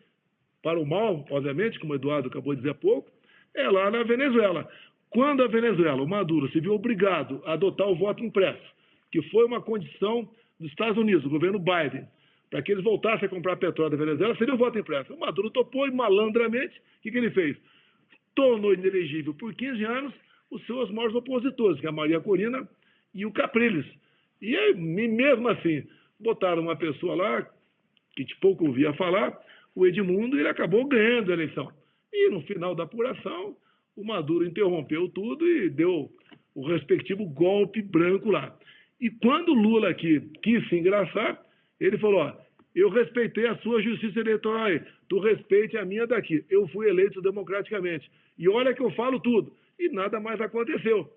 para o mal, obviamente, como o Eduardo acabou de dizer há pouco, é lá na Venezuela. Quando a Venezuela, o Maduro, se viu obrigado a adotar o voto impresso, que foi uma condição dos Estados Unidos, do governo Biden, para que eles voltassem a comprar petróleo da Venezuela, seria o voto impresso. O Maduro topou e, malandramente, o que ele fez? Tornou inelegível por 15 anos os seus maiores opositores, que é a Maria Corina e o Capriles. E aí, mesmo assim, botaram uma pessoa lá, que de pouco ouvia falar, o Edmundo, e ele acabou ganhando a eleição. E no final da apuração, o Maduro interrompeu tudo e deu o respectivo golpe branco lá. E quando o Lula aqui quis se engraçar, ele falou, ó, eu respeitei a sua justiça eleitoral aí, tu respeite a minha daqui. Eu fui eleito democraticamente. E olha que eu falo tudo. E nada mais aconteceu.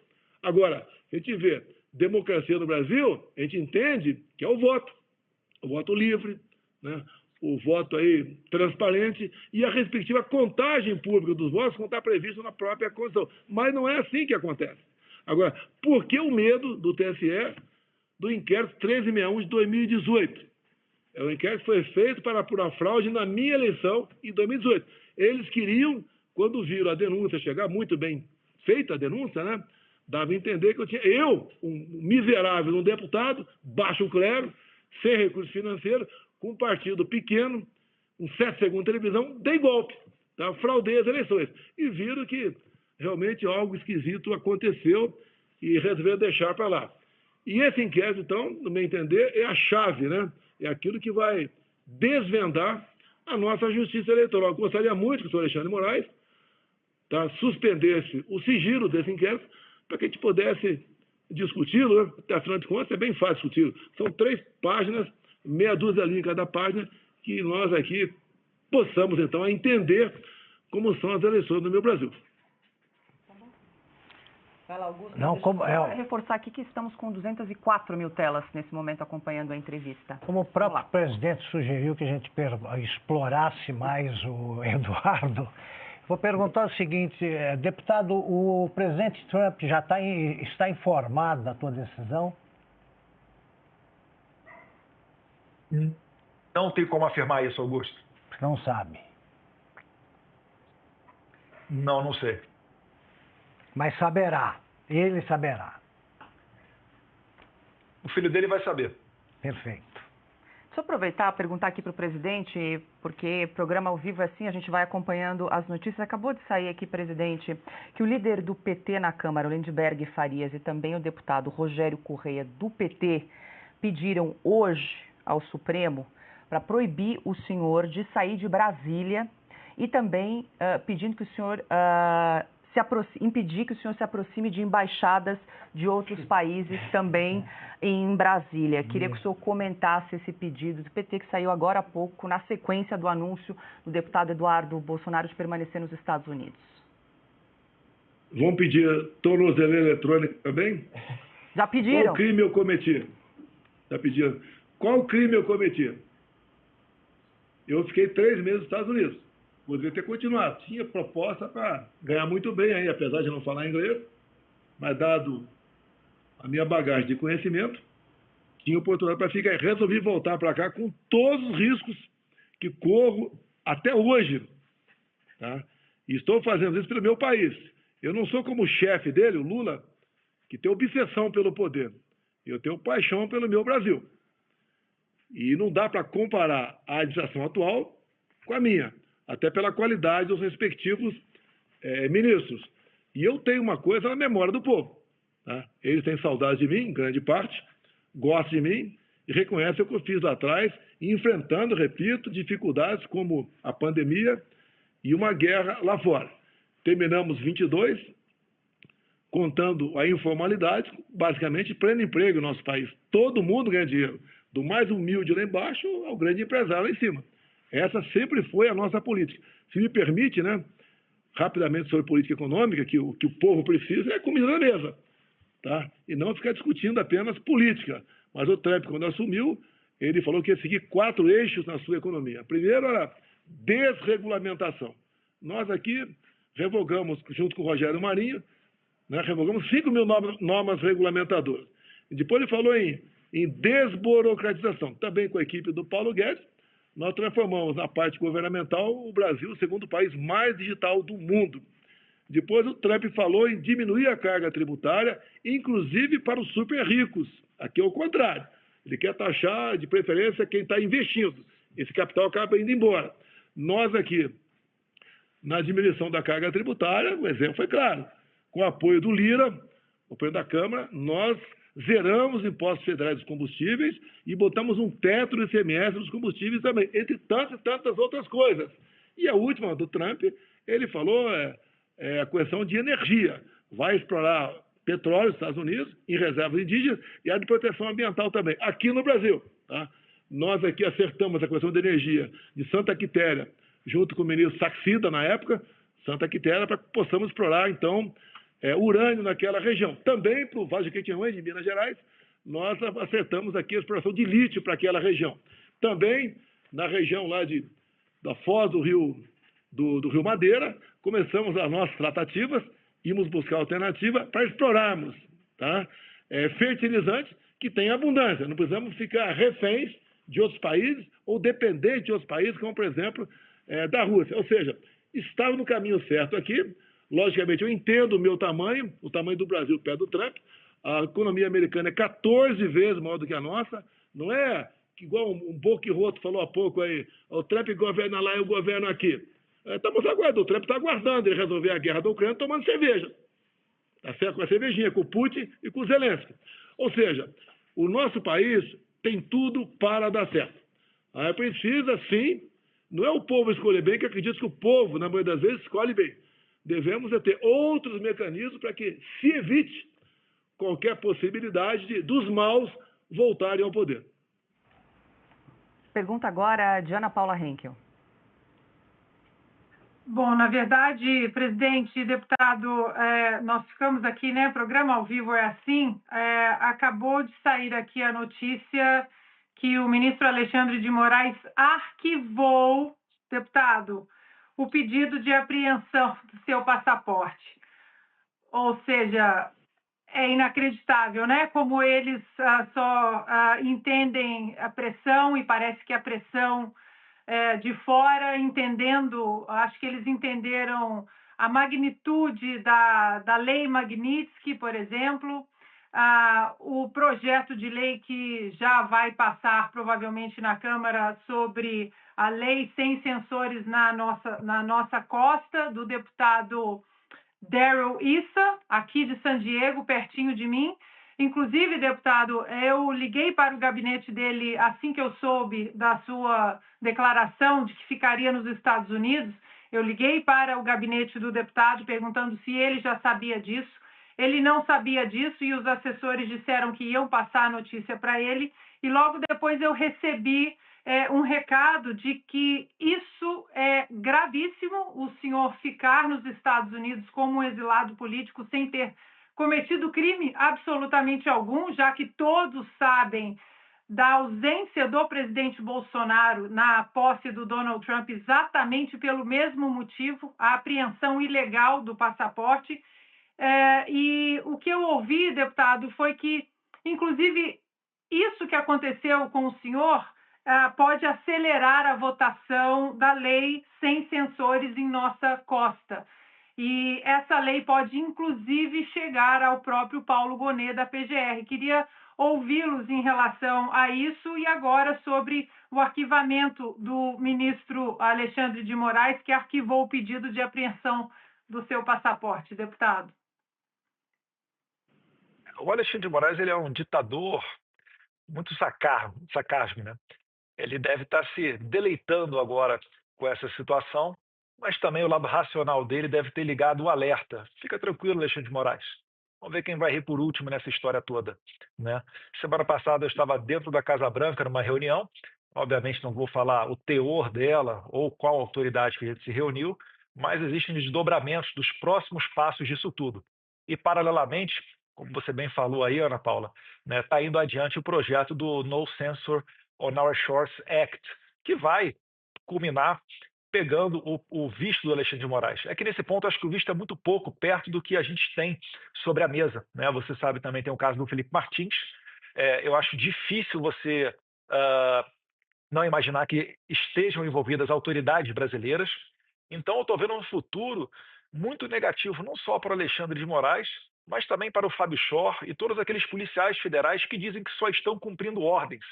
Agora, a gente vê democracia no Brasil, a gente entende que é o voto livre, né? O voto aí transparente e a respectiva contagem pública dos votos, como está previsto na própria Constituição. Mas não é assim que acontece. Agora, por que o medo do TSE do inquérito 1361 de 2018? O inquérito foi feito para apurar fraude na minha eleição em 2018. Eles queriam, quando viram a denúncia chegar, muito bem feita a denúncia, né? Dava a entender que um miserável, um deputado, baixo clero, sem recurso financeiro, com um partido pequeno, com 7 segundos de televisão, dei golpe, tá? Fraudei as eleições. E viram que realmente algo esquisito aconteceu e resolveram deixar para lá. E esse inquérito, então, no meu entender, é a chave, né? É aquilo que vai desvendar a nossa justiça eleitoral. Eu gostaria muito que o senhor Alexandre de Moraes tá, suspendesse o sigilo desse inquérito para que a gente pudesse discuti-lo, né? Afinal de contas, é bem fácil discuti-lo. São 3 páginas, meia dúzia de linha em cada página, que nós aqui possamos, então, entender como são as eleições no meu Brasil. Vai lá, Augusto. Não, como é... reforçar aqui que estamos com 204 mil telas nesse momento acompanhando a entrevista. Como o próprio presidente sugeriu que a gente explorasse mais o Eduardo, vou perguntar o seguinte, deputado, o presidente Trump já está informado da tua decisão? Não tem como afirmar isso, Augusto. Não sabe. Não sei. Mas saberá. Ele saberá. O filho dele vai saber. Perfeito. Deixa eu aproveitar e perguntar aqui para o presidente, porque programa ao vivo é assim, a gente vai acompanhando as notícias. Acabou de sair aqui, presidente, que o líder do PT na Câmara, o Lindbergh Farias, e também o deputado Rogério Correia, do PT, pediram hoje ao Supremo para proibir o senhor de sair de Brasília e também pedindo que o senhor impedir que o senhor se aproxime de embaixadas de outros países também em Brasília. Queria que o senhor comentasse esse pedido do PT que saiu agora há pouco, na sequência do anúncio do deputado Eduardo Bolsonaro de permanecer nos Estados Unidos. Vão pedir tornozeleira eletrônica também? Já pediram? Qual crime eu cometi? Já pediram. Qual crime eu cometi? Eu fiquei 3 meses nos Estados Unidos. Poderia ter continuado. Tinha proposta para ganhar muito bem aí, apesar de não falar inglês, mas dado a minha bagagem de conhecimento, tinha oportunidade para ficar. Resolvi voltar para cá com todos os riscos que corro até hoje. Tá? E estou fazendo isso pelo meu país. Eu não sou como o chefe dele, o Lula, que tem obsessão pelo poder. Eu tenho paixão pelo meu Brasil. E não dá para comparar a administração atual com a minha, até pela qualidade dos respectivos ministros. E eu tenho uma coisa na memória do povo. Tá? Eles têm saudade de mim, em grande parte, gostam de mim e reconhecem o que eu fiz lá atrás, enfrentando, repito, dificuldades como a pandemia e uma guerra lá fora. Terminamos 22, contando a informalidade, basicamente pleno emprego no nosso país. Todo mundo ganha dinheiro, do mais humilde lá embaixo ao grande empresário lá em cima. Essa sempre foi a nossa política. Se me permite, né, rapidamente sobre política econômica, que o povo precisa é comida na mesa, tá? E não ficar discutindo apenas política. Mas o Trump, quando assumiu, ele falou que ia seguir 4 eixos na sua economia. Primeiro era desregulamentação. Nós aqui revogamos, junto com o Rogério Marinho, né, revogamos 5.000 normas regulamentadoras. E depois ele falou em desburocratização. Também com a equipe do Paulo Guedes, nós transformamos na parte governamental o Brasil o segundo país mais digital do mundo. Depois o Trump falou em diminuir a carga tributária, inclusive para os super ricos. Aqui é o contrário. Ele quer taxar, de preferência, quem está investindo. Esse capital acaba indo embora. Nós aqui, na diminuição da carga tributária, o exemplo foi claro. Com o apoio do Lira, o presidente da Câmara, nós zeramos impostos federais dos combustíveis e botamos um teto do ICMS dos combustíveis também, entre tantas e tantas outras coisas. E a última, do Trump, ele falou a questão de energia. Vai explorar petróleo nos Estados Unidos, em reservas indígenas, e a de proteção ambiental também, aqui no Brasil. Tá? Nós aqui acertamos a questão de energia de Santa Quitéria, junto com o ministro Saxida, na época, Santa Quitéria, para que possamos explorar, então, urânio naquela região. Também para o Vale do Jequitinhonha, de Minas Gerais, nós acertamos aqui a exploração de lítio para aquela região. Também, na região lá da foz do Rio Madeira, começamos as nossas tratativas, íamos buscar alternativa para explorarmos, tá? Fertilizantes que têm abundância. Não precisamos ficar reféns de outros países ou dependentes de outros países, como, por exemplo, da Rússia. Ou seja, estava no caminho certo aqui. Logicamente, eu entendo o meu tamanho, o tamanho do Brasil perto do Trump. A economia americana é 14 vezes maior do que a nossa. Não é igual um boquiroto falou há pouco aí, o Trump governa lá e eu governo aqui. Estamos aguardando, o Trump está aguardando ele resolver a guerra da Ucrânia tomando cerveja. Tá certo? Com a cervejinha, com o Putin e com o Zelensky. Ou seja, o nosso país tem tudo para dar certo. Aí precisa, sim, não é o povo escolher bem, que acredito que o povo, na maioria das vezes, escolhe bem. Devemos ter outros mecanismos para que se evite qualquer possibilidade dos maus voltarem ao poder. Pergunta agora a Diana Paula Henkel. Bom, na verdade, presidente e deputado, nós ficamos aqui, né? Programa ao vivo é assim. Acabou de sair aqui a notícia que o ministro Alexandre de Moraes arquivou, deputado, o pedido de apreensão do seu passaporte. Ou seja, é inacreditável, né? Como eles só entendem a pressão e parece que a pressão de fora, acho que eles entenderam a magnitude da lei Magnitsky, por exemplo, o projeto de lei que já vai passar provavelmente na Câmara sobre a lei sem censores na nossa costa, do deputado Darrell Issa, aqui de San Diego, pertinho de mim. Inclusive, deputado, eu liguei para o gabinete dele assim que eu soube da sua declaração de que ficaria nos Estados Unidos. Eu liguei para o gabinete do deputado perguntando se ele já sabia disso. Ele não sabia disso e os assessores disseram que iam passar a notícia para ele. E logo depois eu recebi um recado de que isso é gravíssimo, o senhor ficar nos Estados Unidos como um exilado político sem ter cometido crime absolutamente algum, já que todos sabem da ausência do presidente Bolsonaro na posse do Donald Trump exatamente pelo mesmo motivo, a apreensão ilegal do passaporte. E o que eu ouvi, deputado, foi que, inclusive, isso que aconteceu com o senhor pode acelerar a votação da lei sem censores em nossa costa. E essa lei pode, inclusive, chegar ao próprio Paulo Gonet, da PGR. Queria ouvi-los em relação a isso e agora sobre o arquivamento do ministro Alexandre de Moraes, que arquivou o pedido de apreensão do seu passaporte, deputado. O Alexandre de Moraes ele é um ditador muito sarcasmo, né? Ele deve estar se deleitando agora com essa situação, mas também o lado racional dele deve ter ligado o alerta. Fica tranquilo, Alexandre de Moraes. Vamos ver quem vai rir por último nessa história toda, né? Semana passada eu estava dentro da Casa Branca numa reunião Obviamente não vou falar o teor dela ou qual autoridade que a gente se reuniu, mas existem desdobramentos dos próximos passos disso tudo. E, paralelamente, como você bem falou aí, Ana Paula, né, tá indo adiante o projeto do No Censor on Our Shores Act, que vai culminar pegando o visto do Alexandre de Moraes. É que nesse ponto acho que o visto é muito pouco perto do que a gente tem sobre a mesa, né? Você sabe também tem o caso do Felipe Martins. Eu acho difícil você não imaginar que estejam envolvidas autoridades brasileiras. Então eu estou vendo um futuro muito negativo, não só para o Alexandre de Moraes, mas também para o Fábio Shor e todos aqueles policiais federais que dizem que só estão cumprindo ordens,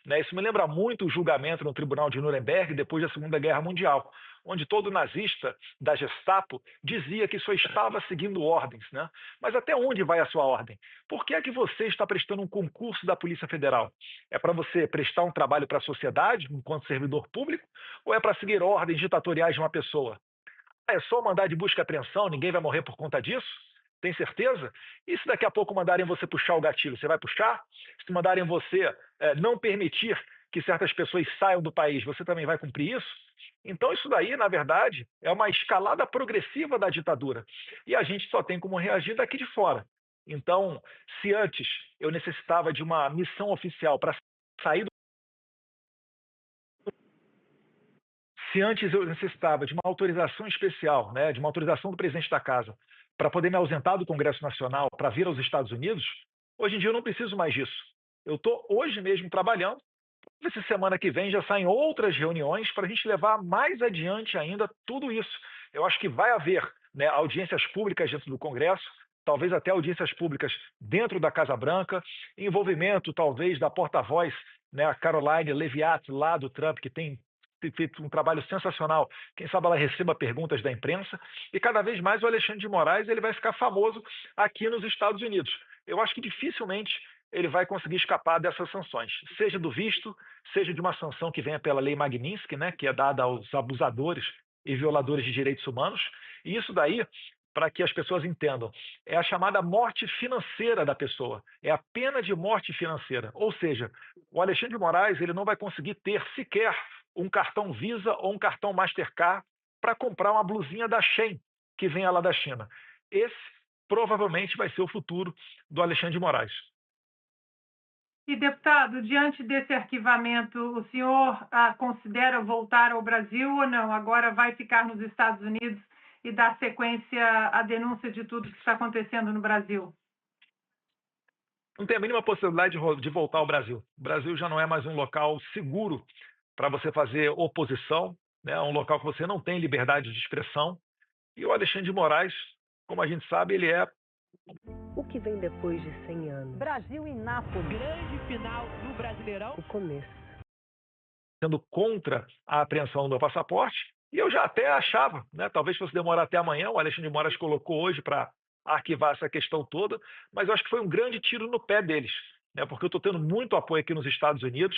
né? Isso me lembra muito o julgamento no Tribunal de Nuremberg depois da Segunda Guerra Mundial, onde todo nazista da Gestapo dizia que só estava seguindo ordens, né? Mas até onde vai a sua ordem? Por que é que você está prestando um concurso da Polícia Federal? É para você prestar um trabalho para a sociedade, enquanto servidor público, ou é para seguir ordens ditatoriais de uma pessoa? É só mandar de busca e apreensão, ninguém vai morrer por conta disso? Tem certeza? E se daqui a pouco mandarem você puxar o gatilho, você vai puxar? Se mandarem você não permitir que certas pessoas saiam do país, você também vai cumprir isso? Então isso daí, na verdade, é uma escalada progressiva da ditadura. E a gente só tem como reagir daqui de fora. Então, se antes eu necessitava de uma missão oficial para sair do... Se antes eu necessitava de uma autorização especial, né, de uma autorização do presidente da casa, para poder me ausentar do Congresso Nacional para vir aos Estados Unidos, hoje em dia eu não preciso mais disso. Eu estou hoje mesmo trabalhando. Essa semana que vem já saem outras reuniões para a gente levar mais adiante ainda tudo isso. Eu acho que vai haver, né, audiências públicas dentro do Congresso, talvez até audiências públicas dentro da Casa Branca, envolvimento talvez da porta-voz, né, a Caroline Leviat, lá do Trump, que tem feito um trabalho sensacional. Quem sabe ela receba perguntas da imprensa. E cada vez mais o Alexandre de Moraes ele vai ficar famoso aqui nos Estados Unidos. Eu acho que dificilmente ele vai conseguir escapar dessas sanções, seja do visto, seja de uma sanção que venha pela lei Magnitsky, né, que é dada aos abusadores e violadores de direitos humanos. E isso daí, para que as pessoas entendam, é a chamada morte financeira da pessoa, é a pena de morte financeira. Ou seja, o Alexandre de Moraes ele não vai conseguir ter sequer um cartão Visa ou um cartão Mastercard para comprar uma blusinha da Shein, que venha lá da China. Esse provavelmente vai ser o futuro do Alexandre de Moraes. E, deputado, diante desse arquivamento, o senhor considera voltar ao Brasil ou não? Agora vai ficar nos Estados Unidos e dar sequência à denúncia de tudo que está acontecendo no Brasil? Não tem a mínima possibilidade de voltar ao Brasil. O Brasil já não é mais um local seguro para você fazer oposição, né? Um local que você não tem liberdade de expressão. E o Alexandre de Moraes, como a gente sabe, ele é... O que vem depois de 100 anos? Brasil e Nápoles. Grande final no Brasileirão. O começo. Sendo contra a apreensão do passaporte, e eu já até achava, né? Talvez fosse demorar até amanhã, o Alexandre de Moraes colocou hoje para arquivar essa questão toda, mas eu acho que foi um grande tiro no pé deles, né? Porque eu estou tendo muito apoio aqui nos Estados Unidos,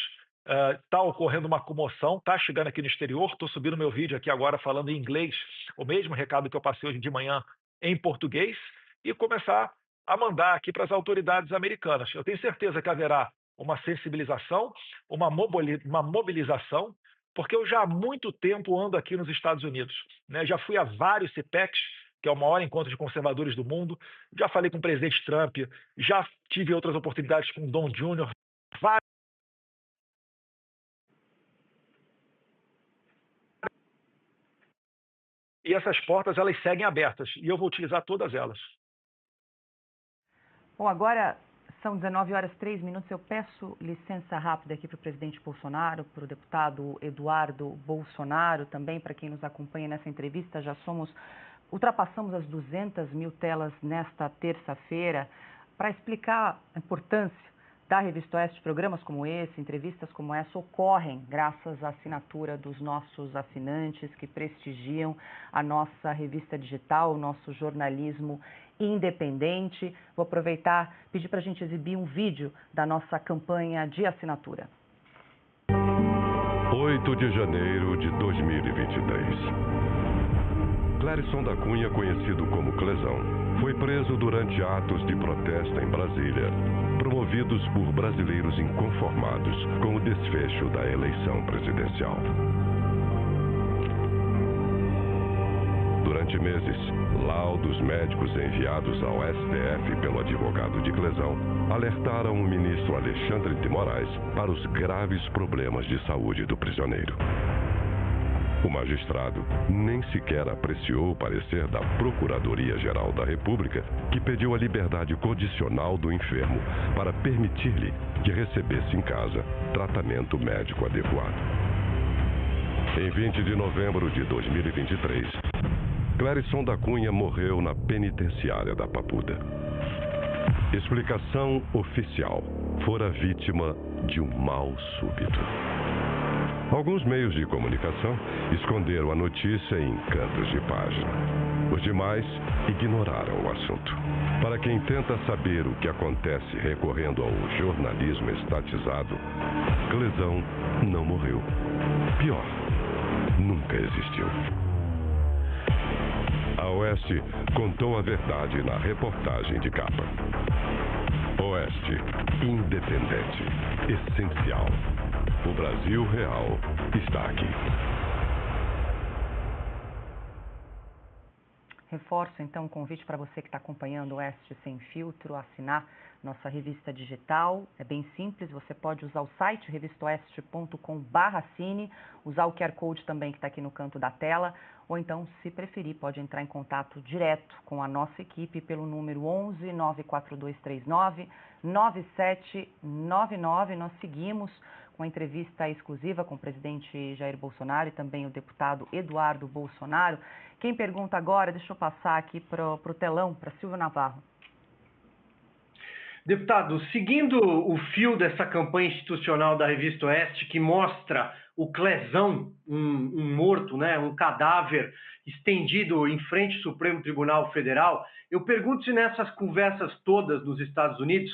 está ocorrendo uma comoção, está chegando aqui no exterior, estou subindo meu vídeo aqui agora falando em inglês, o mesmo recado que eu passei hoje de manhã em português, e começar a mandar aqui para as autoridades americanas. Eu tenho certeza que haverá uma sensibilização, uma mobilização, porque eu já há muito tempo ando aqui nos Estados Unidos, né? Já fui a vários CPECs, que é o maior encontro de conservadores do mundo, já falei com o presidente Trump, já tive outras oportunidades com o Don Jr., vários. E essas portas, elas seguem abertas, e eu vou utilizar todas elas. Bom, agora são 19h03. Eu peço licença rápida aqui para o presidente Bolsonaro, para o deputado Eduardo Bolsonaro, também para quem nos acompanha nessa entrevista. Ultrapassamos as 200 mil telas nesta terça-feira para explicar a importância da Revista Oeste. Programas como esse, entrevistas como essa, ocorrem graças à assinatura dos nossos assinantes que prestigiam a nossa revista digital, o nosso jornalismo independente. Vou aproveitar e pedir para a gente exibir um vídeo da nossa campanha de assinatura. 8 de janeiro de 2023. Clérison da Cunha, conhecido como Clezão, foi preso durante atos de protesto em Brasília, promovidos por brasileiros inconformados com o desfecho da eleição presidencial. Durante meses, laudos médicos enviados ao STF pelo advogado de Clezão alertaram o ministro Alexandre de Moraes para os graves problemas de saúde do prisioneiro. O magistrado nem sequer apreciou o parecer da Procuradoria-Geral da República, que pediu a liberdade condicional do enfermo para permitir-lhe que recebesse em casa tratamento médico adequado. Em 20 de novembro de 2023, Clérison da Cunha morreu na penitenciária da Papuda. Explicação oficial: fora vítima de um mal súbito. Alguns meios de comunicação esconderam a notícia em cantos de página. Os demais ignoraram o assunto. Para quem tenta saber o que acontece recorrendo ao jornalismo estatizado, Clezão não morreu. Pior, nunca existiu. A Oeste contou a verdade na reportagem de capa. Oeste, independente, essencial. O Brasil real está aqui. Reforço, então, o convite para você que está acompanhando o Oeste Sem Filtro, assinar nossa revista digital. É bem simples, você pode usar o site revistaoeste.com/assine, usar o QR Code também que está aqui no canto da tela, ou então, se preferir, pode entrar em contato direto com a nossa equipe pelo número 11 94239 9799. Nós seguimos com a entrevista exclusiva com o presidente Jair Bolsonaro e também o deputado Eduardo Bolsonaro. Quem pergunta agora, deixa eu passar aqui para o telão, para Silvio Navarro. Deputado, seguindo o fio dessa campanha institucional da Revista Oeste, que mostra o Clezão, um morto, né, um cadáver estendido em frente ao Supremo Tribunal Federal, eu pergunto se nessas conversas todas nos Estados Unidos,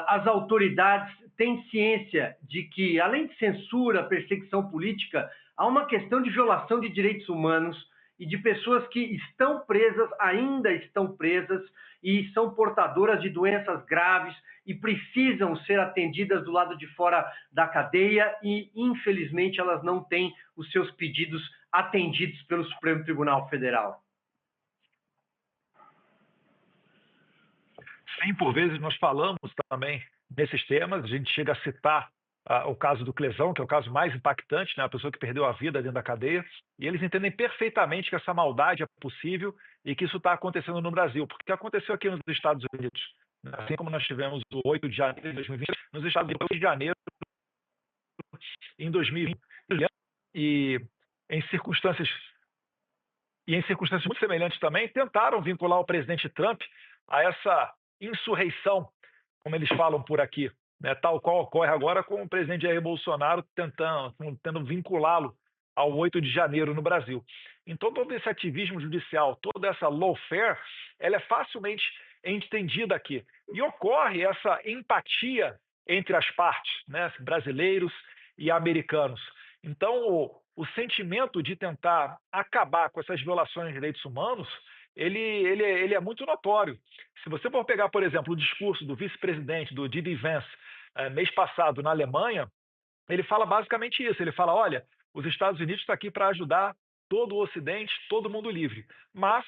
as autoridades têm ciência de que, além de censura, perseguição política, há uma questão de violação de direitos humanos e de pessoas que estão presas, ainda estão presas, e são portadoras de doenças graves e precisam ser atendidas do lado de fora da cadeia e, infelizmente, elas não têm os seus pedidos atendidos pelo Supremo Tribunal Federal. Sim, por vezes nós falamos também nesses temas, a gente chega a citar o caso do Clezão, que é o caso mais impactante, né? A pessoa que perdeu a vida dentro da cadeia, e eles entendem perfeitamente que essa maldade é possível e que isso está acontecendo no Brasil, porque aconteceu aqui nos Estados Unidos, né? Assim como nós tivemos o 8 de janeiro de 2020, nos Estados Unidos, 8 de janeiro em 2020, e em circunstâncias muito semelhantes também, tentaram vincular o presidente Trump a essa insurreição, como eles falam por aqui, né, tal qual ocorre agora com o presidente Jair Bolsonaro tentando vinculá-lo ao 8 de janeiro no Brasil. Então, todo esse ativismo judicial, toda essa lawfare, ela é facilmente entendida aqui. E ocorre essa empatia entre as partes, né, brasileiros e americanos. Então, o sentimento de tentar acabar com essas violações de direitos humanos, ele é muito notório. Se você for pegar, por exemplo, o discurso do vice-presidente, do D.D. Vance, mês passado na Alemanha, ele fala basicamente isso. Ele fala, olha, os Estados Unidos estão aqui para ajudar todo o Ocidente, todo mundo livre. Mas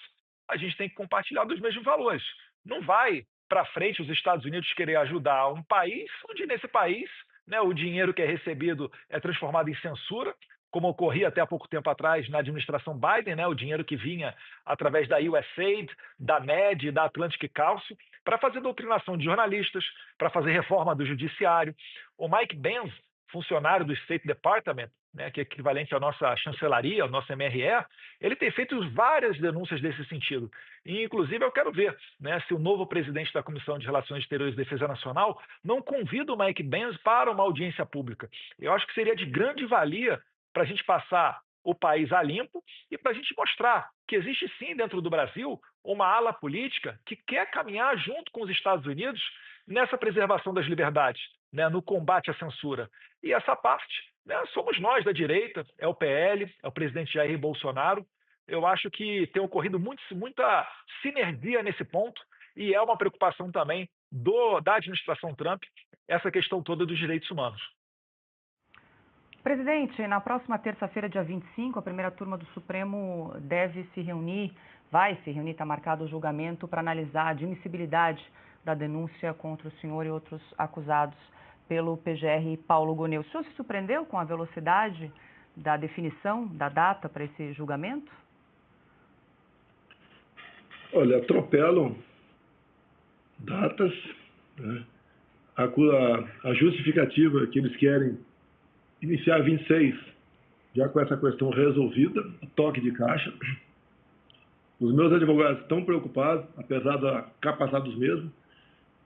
a gente tem que compartilhar dos mesmos valores. Não vai para frente os Estados Unidos querer ajudar um país onde, nesse país, né, o dinheiro que é recebido é transformado em censura, como ocorria até há pouco tempo atrás na administração Biden, né, o dinheiro que vinha através da USAID, da MED e da Atlantic Council, para fazer doutrinação de jornalistas, para fazer reforma do judiciário. O Mike Benz, funcionário do State Department, né, que é equivalente à nossa chancelaria, ao nosso MRE, ele tem feito várias denúncias desse sentido. E, inclusive, eu quero ver, né, se o novo presidente da Comissão de Relações Exteriores e Defesa Nacional não convida o Mike Benz para uma audiência pública. Eu acho que seria de grande valia para a gente passar o país a limpo e para a gente mostrar que existe sim dentro do Brasil uma ala política que quer caminhar junto com os Estados Unidos nessa preservação das liberdades, né, no combate à censura. E essa parte, né, somos nós da direita, é o PL, é o presidente Jair Bolsonaro, eu acho que tem ocorrido muita sinergia nesse ponto e é uma preocupação também da administração Trump, essa questão toda dos direitos humanos. Presidente, na próxima terça-feira, dia 25, a primeira turma do Supremo vai se reunir, está marcado o julgamento para analisar a admissibilidade da denúncia contra o senhor e outros acusados pelo PGR Paulo Goneu. O senhor se surpreendeu com a velocidade da definição da data para esse julgamento? Olha, atropelam datas, né? A justificativa que eles querem iniciar 26, já com essa questão resolvida, o toque de caixa. Os meus advogados estão preocupados, apesar da capacidade dos mesmos.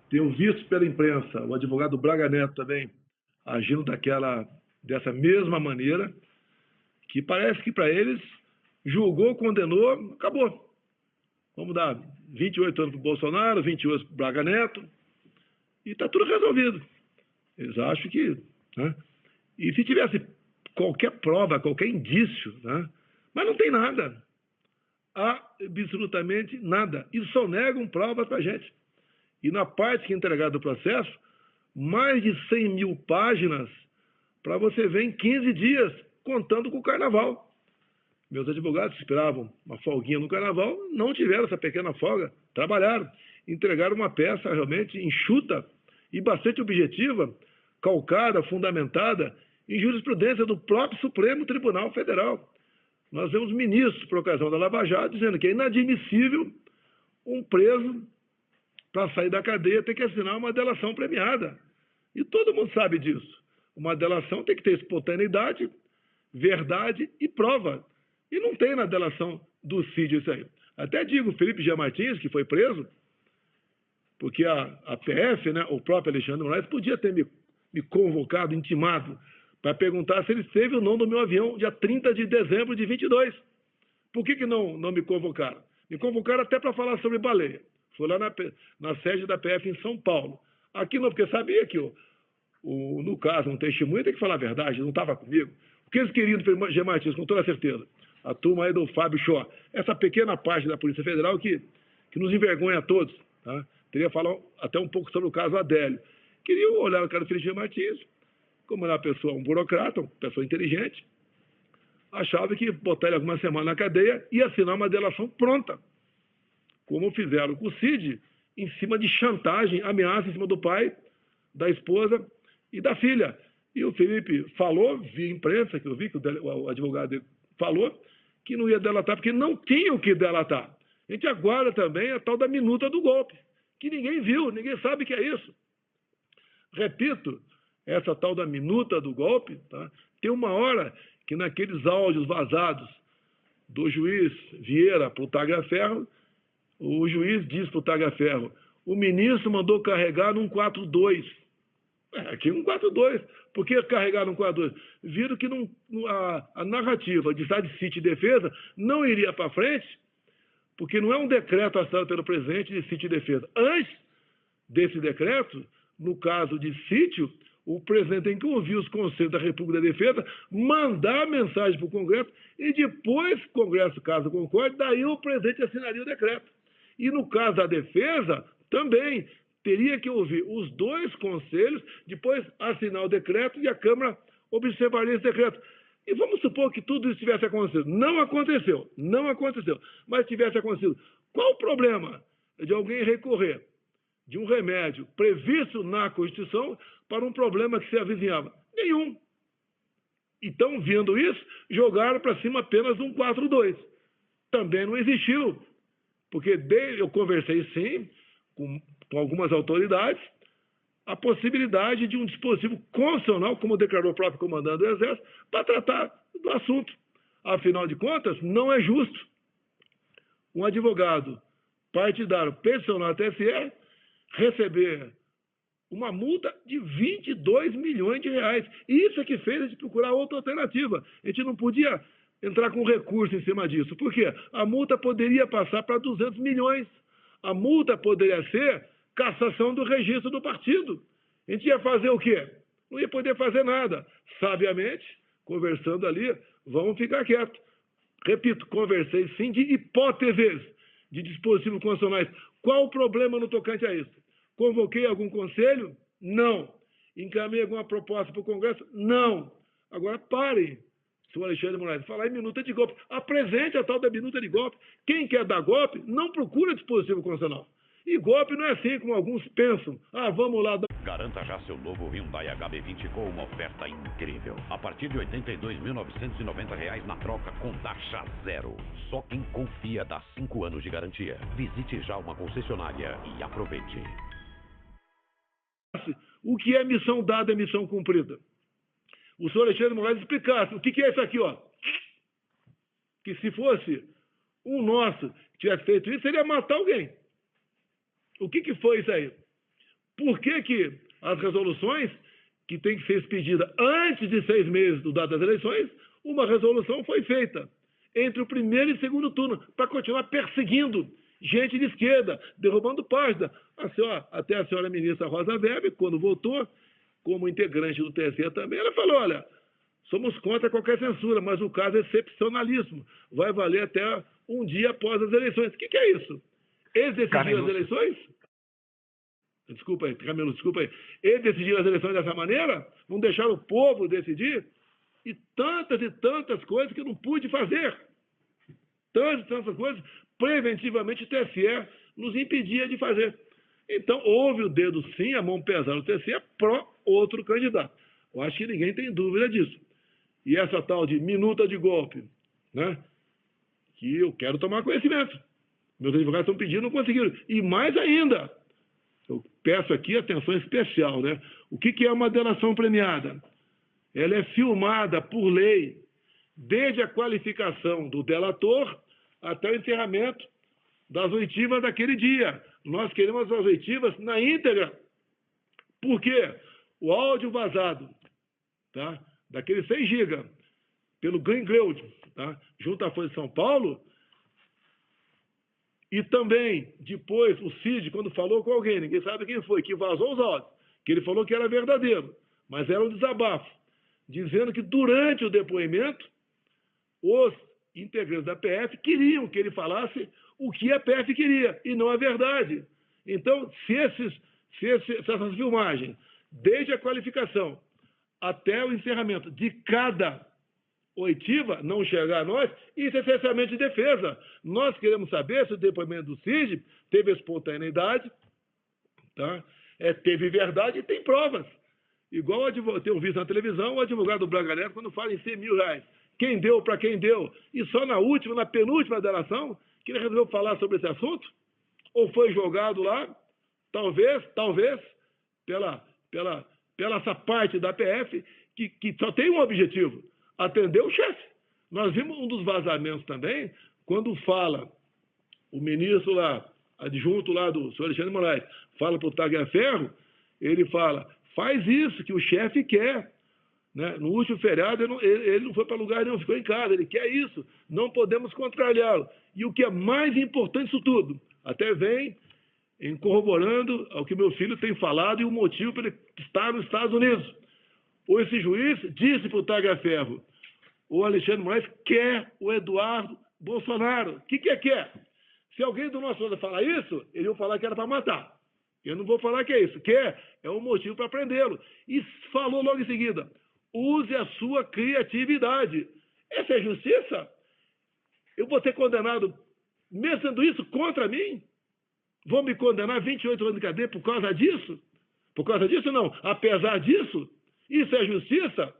Tenho visto pela imprensa o advogado Braga Neto também agindo dessa mesma maneira, que parece que para eles julgou, condenou, acabou. Vamos dar 28 anos para o Bolsonaro, 28 para o Braga Neto, e está tudo resolvido. Eles acham que... né? E se tivesse qualquer prova, qualquer indício, né? Mas não tem nada. Absolutamente nada. E só negam provas para a gente. E na parte que é entregada do processo, mais de 100 mil páginas para você ver em 15 dias, contando com o Carnaval. Meus advogados esperavam uma folguinha no Carnaval, não tiveram essa pequena folga, trabalharam, entregaram uma peça realmente enxuta e bastante objetiva, calcada, fundamentada em jurisprudência do próprio Supremo Tribunal Federal. Nós vemos ministros, por ocasião da Lava Jato, dizendo que é inadmissível um preso, para sair da cadeia, ter que assinar uma delação premiada. E todo mundo sabe disso. Uma delação tem que ter espontaneidade, verdade e prova. E não tem na delação do Cid isso aí. Até digo, Felipe G. Martins, que foi preso, porque a PF, né, o próprio Alexandre de Moraes, podia ter me convocado, intimado, para perguntar se ele teve o nome do meu avião dia 30 de dezembro de 22. Por que não me convocaram? Me convocaram até para falar sobre baleia. Foi lá na sede da PF em São Paulo. Aqui não, porque sabia que, no caso, um testemunho tem que falar a verdade, não estava comigo. O que eles queriam do G. Martins, com toda certeza? A turma aí do Fábio Shaw. Essa pequena parte da Polícia Federal que nos envergonha a todos. Tá? Teria que falar até um pouco sobre o caso Adélio. Queriam olhar o cara do Felipe G. Martins, como era uma pessoa, um burocrata, uma pessoa inteligente, achava que botar ele alguma semana na cadeia e assinar uma delação pronta, como fizeram com o Cid, em cima de chantagem, ameaça em cima do pai, da esposa e da filha. E o Felipe falou, via imprensa, que eu vi que o advogado dele falou, que não ia delatar, porque não tinha o que delatar. A gente aguarda também a tal da minuta do golpe, que ninguém viu, ninguém sabe o que é isso. Repito, essa tal da minuta do golpe, tá? Tem uma hora que naqueles áudios vazados do juiz Vieira para o Tagliaferro, o juiz diz para o Tagliaferro, o ministro mandou carregar num 4-2. Aqui um 4-2. Por que carregar num 4-2? Viram que a narrativa de estado de sítio e defesa não iria para frente, porque não é um decreto assinado pelo presidente de sítio e defesa. Antes desse decreto, no caso de sítio, o presidente tem que ouvir os conselhos da República da Defesa, mandar a mensagem para o Congresso e depois, o Congresso, caso concorde, daí o presidente assinaria o decreto. E no caso da defesa, também teria que ouvir os dois conselhos, depois assinar o decreto e a Câmara observaria esse decreto. E vamos supor que tudo isso tivesse acontecido. Não aconteceu, mas tivesse acontecido. Qual o problema de alguém recorrer de um remédio previsto na Constituição para um problema que se avizinhava? Nenhum. Então, vendo isso, jogaram para cima apenas um 4-2. Também não existiu, porque eu conversei, sim, com algumas autoridades, a possibilidade de um dispositivo constitucional, como declarou o próprio comandante do Exército, para tratar do assunto. Afinal de contas, não é justo um advogado partidário pensionado TSE receber uma multa de 22 milhões de reais. E isso é que fez a gente procurar outra alternativa. A gente não podia entrar com recurso em cima disso. Por quê? A multa poderia passar para 200 milhões. A multa poderia ser cassação do registro do partido. A gente ia fazer o quê? Não ia poder fazer nada. Sabiamente, conversando ali, vamos ficar quietos. Repito, conversei sim de hipóteses de dispositivos constitucionais. Qual o problema no tocante a isso? Convoquei algum conselho? Não. Encaminhei alguma proposta para o Congresso? Não. Agora parem, senhor Alexandre de Moraes, falar em minuta de golpe. Apresente a tal da minuta de golpe. Quem quer dar golpe, não procura dispositivo constitucional. E golpe não é assim como alguns pensam. Ah, vamos lá. Garanta já seu novo Hyundai HB20 com uma oferta incrível. A partir de R$ 82.990 na troca com taxa zero. Só quem confia dá 5 anos de garantia. Visite já uma concessionária e aproveite. O que é missão dada é missão cumprida. O senhor Alexandre de Moraes explicasse o que é isso aqui, ó. Que se fosse um nosso que tivesse feito isso, seria matar alguém. O que foi isso aí? Por que as resoluções, que têm que ser expedidas antes de 6 meses do data das eleições, uma resolução foi feita entre o primeiro e segundo turno, para continuar perseguindo gente de esquerda, derrubando página. Até a senhora ministra Rosa Weber, quando votou, como integrante do TSE também, ela falou, olha, somos contra qualquer censura, mas o caso é excepcionalíssimo. Vai valer até um dia após as eleições. O que é isso? Eles decidiram as eleições? Desculpa aí, Camilo, desculpa aí. Eles decidiram as eleições dessa maneira? Não deixaram o povo decidir? E tantas coisas que eu não pude fazer. Tantas coisas, preventivamente o TSE nos impedia de fazer. Então, houve o dedo sim, a mão pesada do TSE pró outro candidato. Eu acho que ninguém tem dúvida disso. E essa tal de minuta de golpe, né? Que eu quero tomar conhecimento. Meus advogados estão pedindo, não conseguiram. E mais ainda, eu peço aqui atenção especial, né? O que é uma delação premiada? Ela é filmada por lei, desde a qualificação do delator até o encerramento das oitivas daquele dia. Nós queremos as oitivas na íntegra. Por quê? O áudio vazado, tá? Daqueles 6 GB, pelo Green Cloud, tá? Junto à Folha de São Paulo. E também, depois, o Cid, quando falou com alguém, ninguém sabe quem foi, que vazou os áudios, que ele falou que era verdadeiro, mas era um desabafo, dizendo que durante o depoimento, os integrantes da PF queriam que ele falasse o que a PF queria, e não a verdade. Então, se essas filmagens, desde a qualificação até o encerramento de cada oitiva, não chegar a nós, isso é essencialmente defesa. Nós queremos saber se o depoimento do Cid teve espontaneidade, tá? Teve verdade e tem provas. Igual tenho visto na televisão o advogado Braga Neto quando fala em R$100 mil. Quem deu, para quem deu. E só na penúltima delação, que ele resolveu falar sobre esse assunto? Ou foi jogado lá, talvez, pela essa parte da PF, que só tem um objetivo, atender o chefe. Nós vimos um dos vazamentos também, quando fala o ministro lá, adjunto lá do senhor Alexandre de Moraes, fala para o Tagliaferro, ele fala, faz isso que o chefe quer. Né? No último feriado, ele não foi para lugar nenhum, ficou em casa, ele quer isso, não podemos contrariá-lo. E o que é mais importante disso tudo, até vem corroborando ao que meu filho tem falado e o motivo para ele estar nos Estados Unidos. Ou esse juiz disse para o Tagliaferro, o Alexandre de Moraes quer o Eduardo Bolsonaro. O que quer? Se alguém do nosso lado falar isso, ele vai falar que era para matar. Eu não vou falar que é isso. Quer é um motivo para prendê-lo. E falou logo em seguida, use a sua criatividade. Essa é justiça? Eu vou ser condenado, mesmo sendo isso, contra mim? Vão me condenar 28 anos de cadeia por causa disso? Por causa disso, não. Apesar disso, isso é justiça?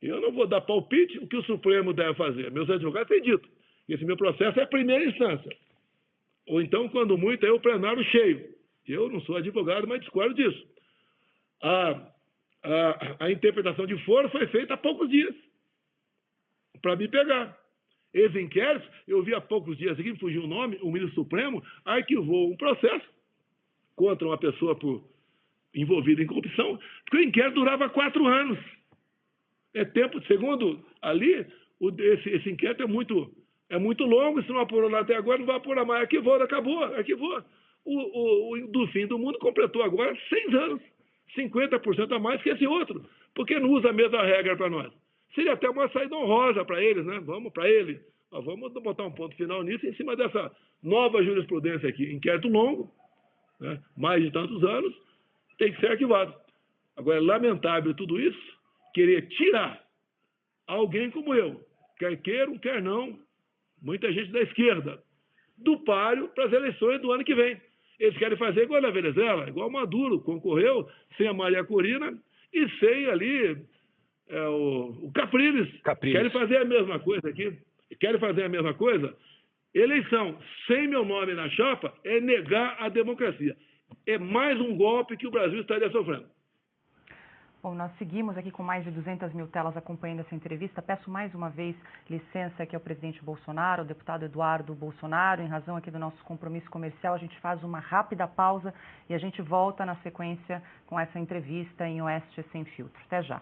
Eu não vou dar palpite o que o Supremo deve fazer. Meus advogados têm dito. Esse meu processo é a primeira instância. Ou então, quando muito, é o plenário cheio. Eu não sou advogado, mas discordo disso. A interpretação de foro foi feita há poucos dias para me pegar. Esse inquérito, eu vi há poucos dias aqui, me fugiu o nome, o ministro Supremo arquivou um processo contra uma pessoa envolvida em corrupção, porque o inquérito durava 4 anos. Segundo ali, esse inquérito é muito longo, se não apurou lá até agora, não vai apurar mais. Arquivou. Do fim do mundo completou agora 6 anos, 50% a mais que esse outro. Por que não usa a mesma regra para nós? seria até uma saída honrosa para eles, né? Vamos botar um ponto final nisso em cima dessa nova jurisprudência aqui. Inquérito longo, né? Mais de tantos anos, tem que ser arquivado. Agora, é lamentável tudo isso, querer tirar alguém como eu, quer queiram, quer não, muita gente da esquerda, do páreo para as eleições do ano que vem. Eles querem fazer igual a Venezuela, igual Maduro, concorreu sem a Maria Corina e sem ali o Capriles. Querem fazer a mesma coisa aqui. Querem fazer a mesma coisa. Eleição sem meu nome na chapa é negar a democracia. É mais um golpe que o Brasil estaria sofrendo. Bom, nós seguimos aqui com mais de 200 mil telas acompanhando essa entrevista. Peço mais uma vez licença aqui ao presidente Bolsonaro, ao deputado Eduardo Bolsonaro. Em razão aqui do nosso compromisso comercial, a gente faz uma rápida pausa e a gente volta na sequência com essa entrevista em Oeste Sem Filtro. Até já.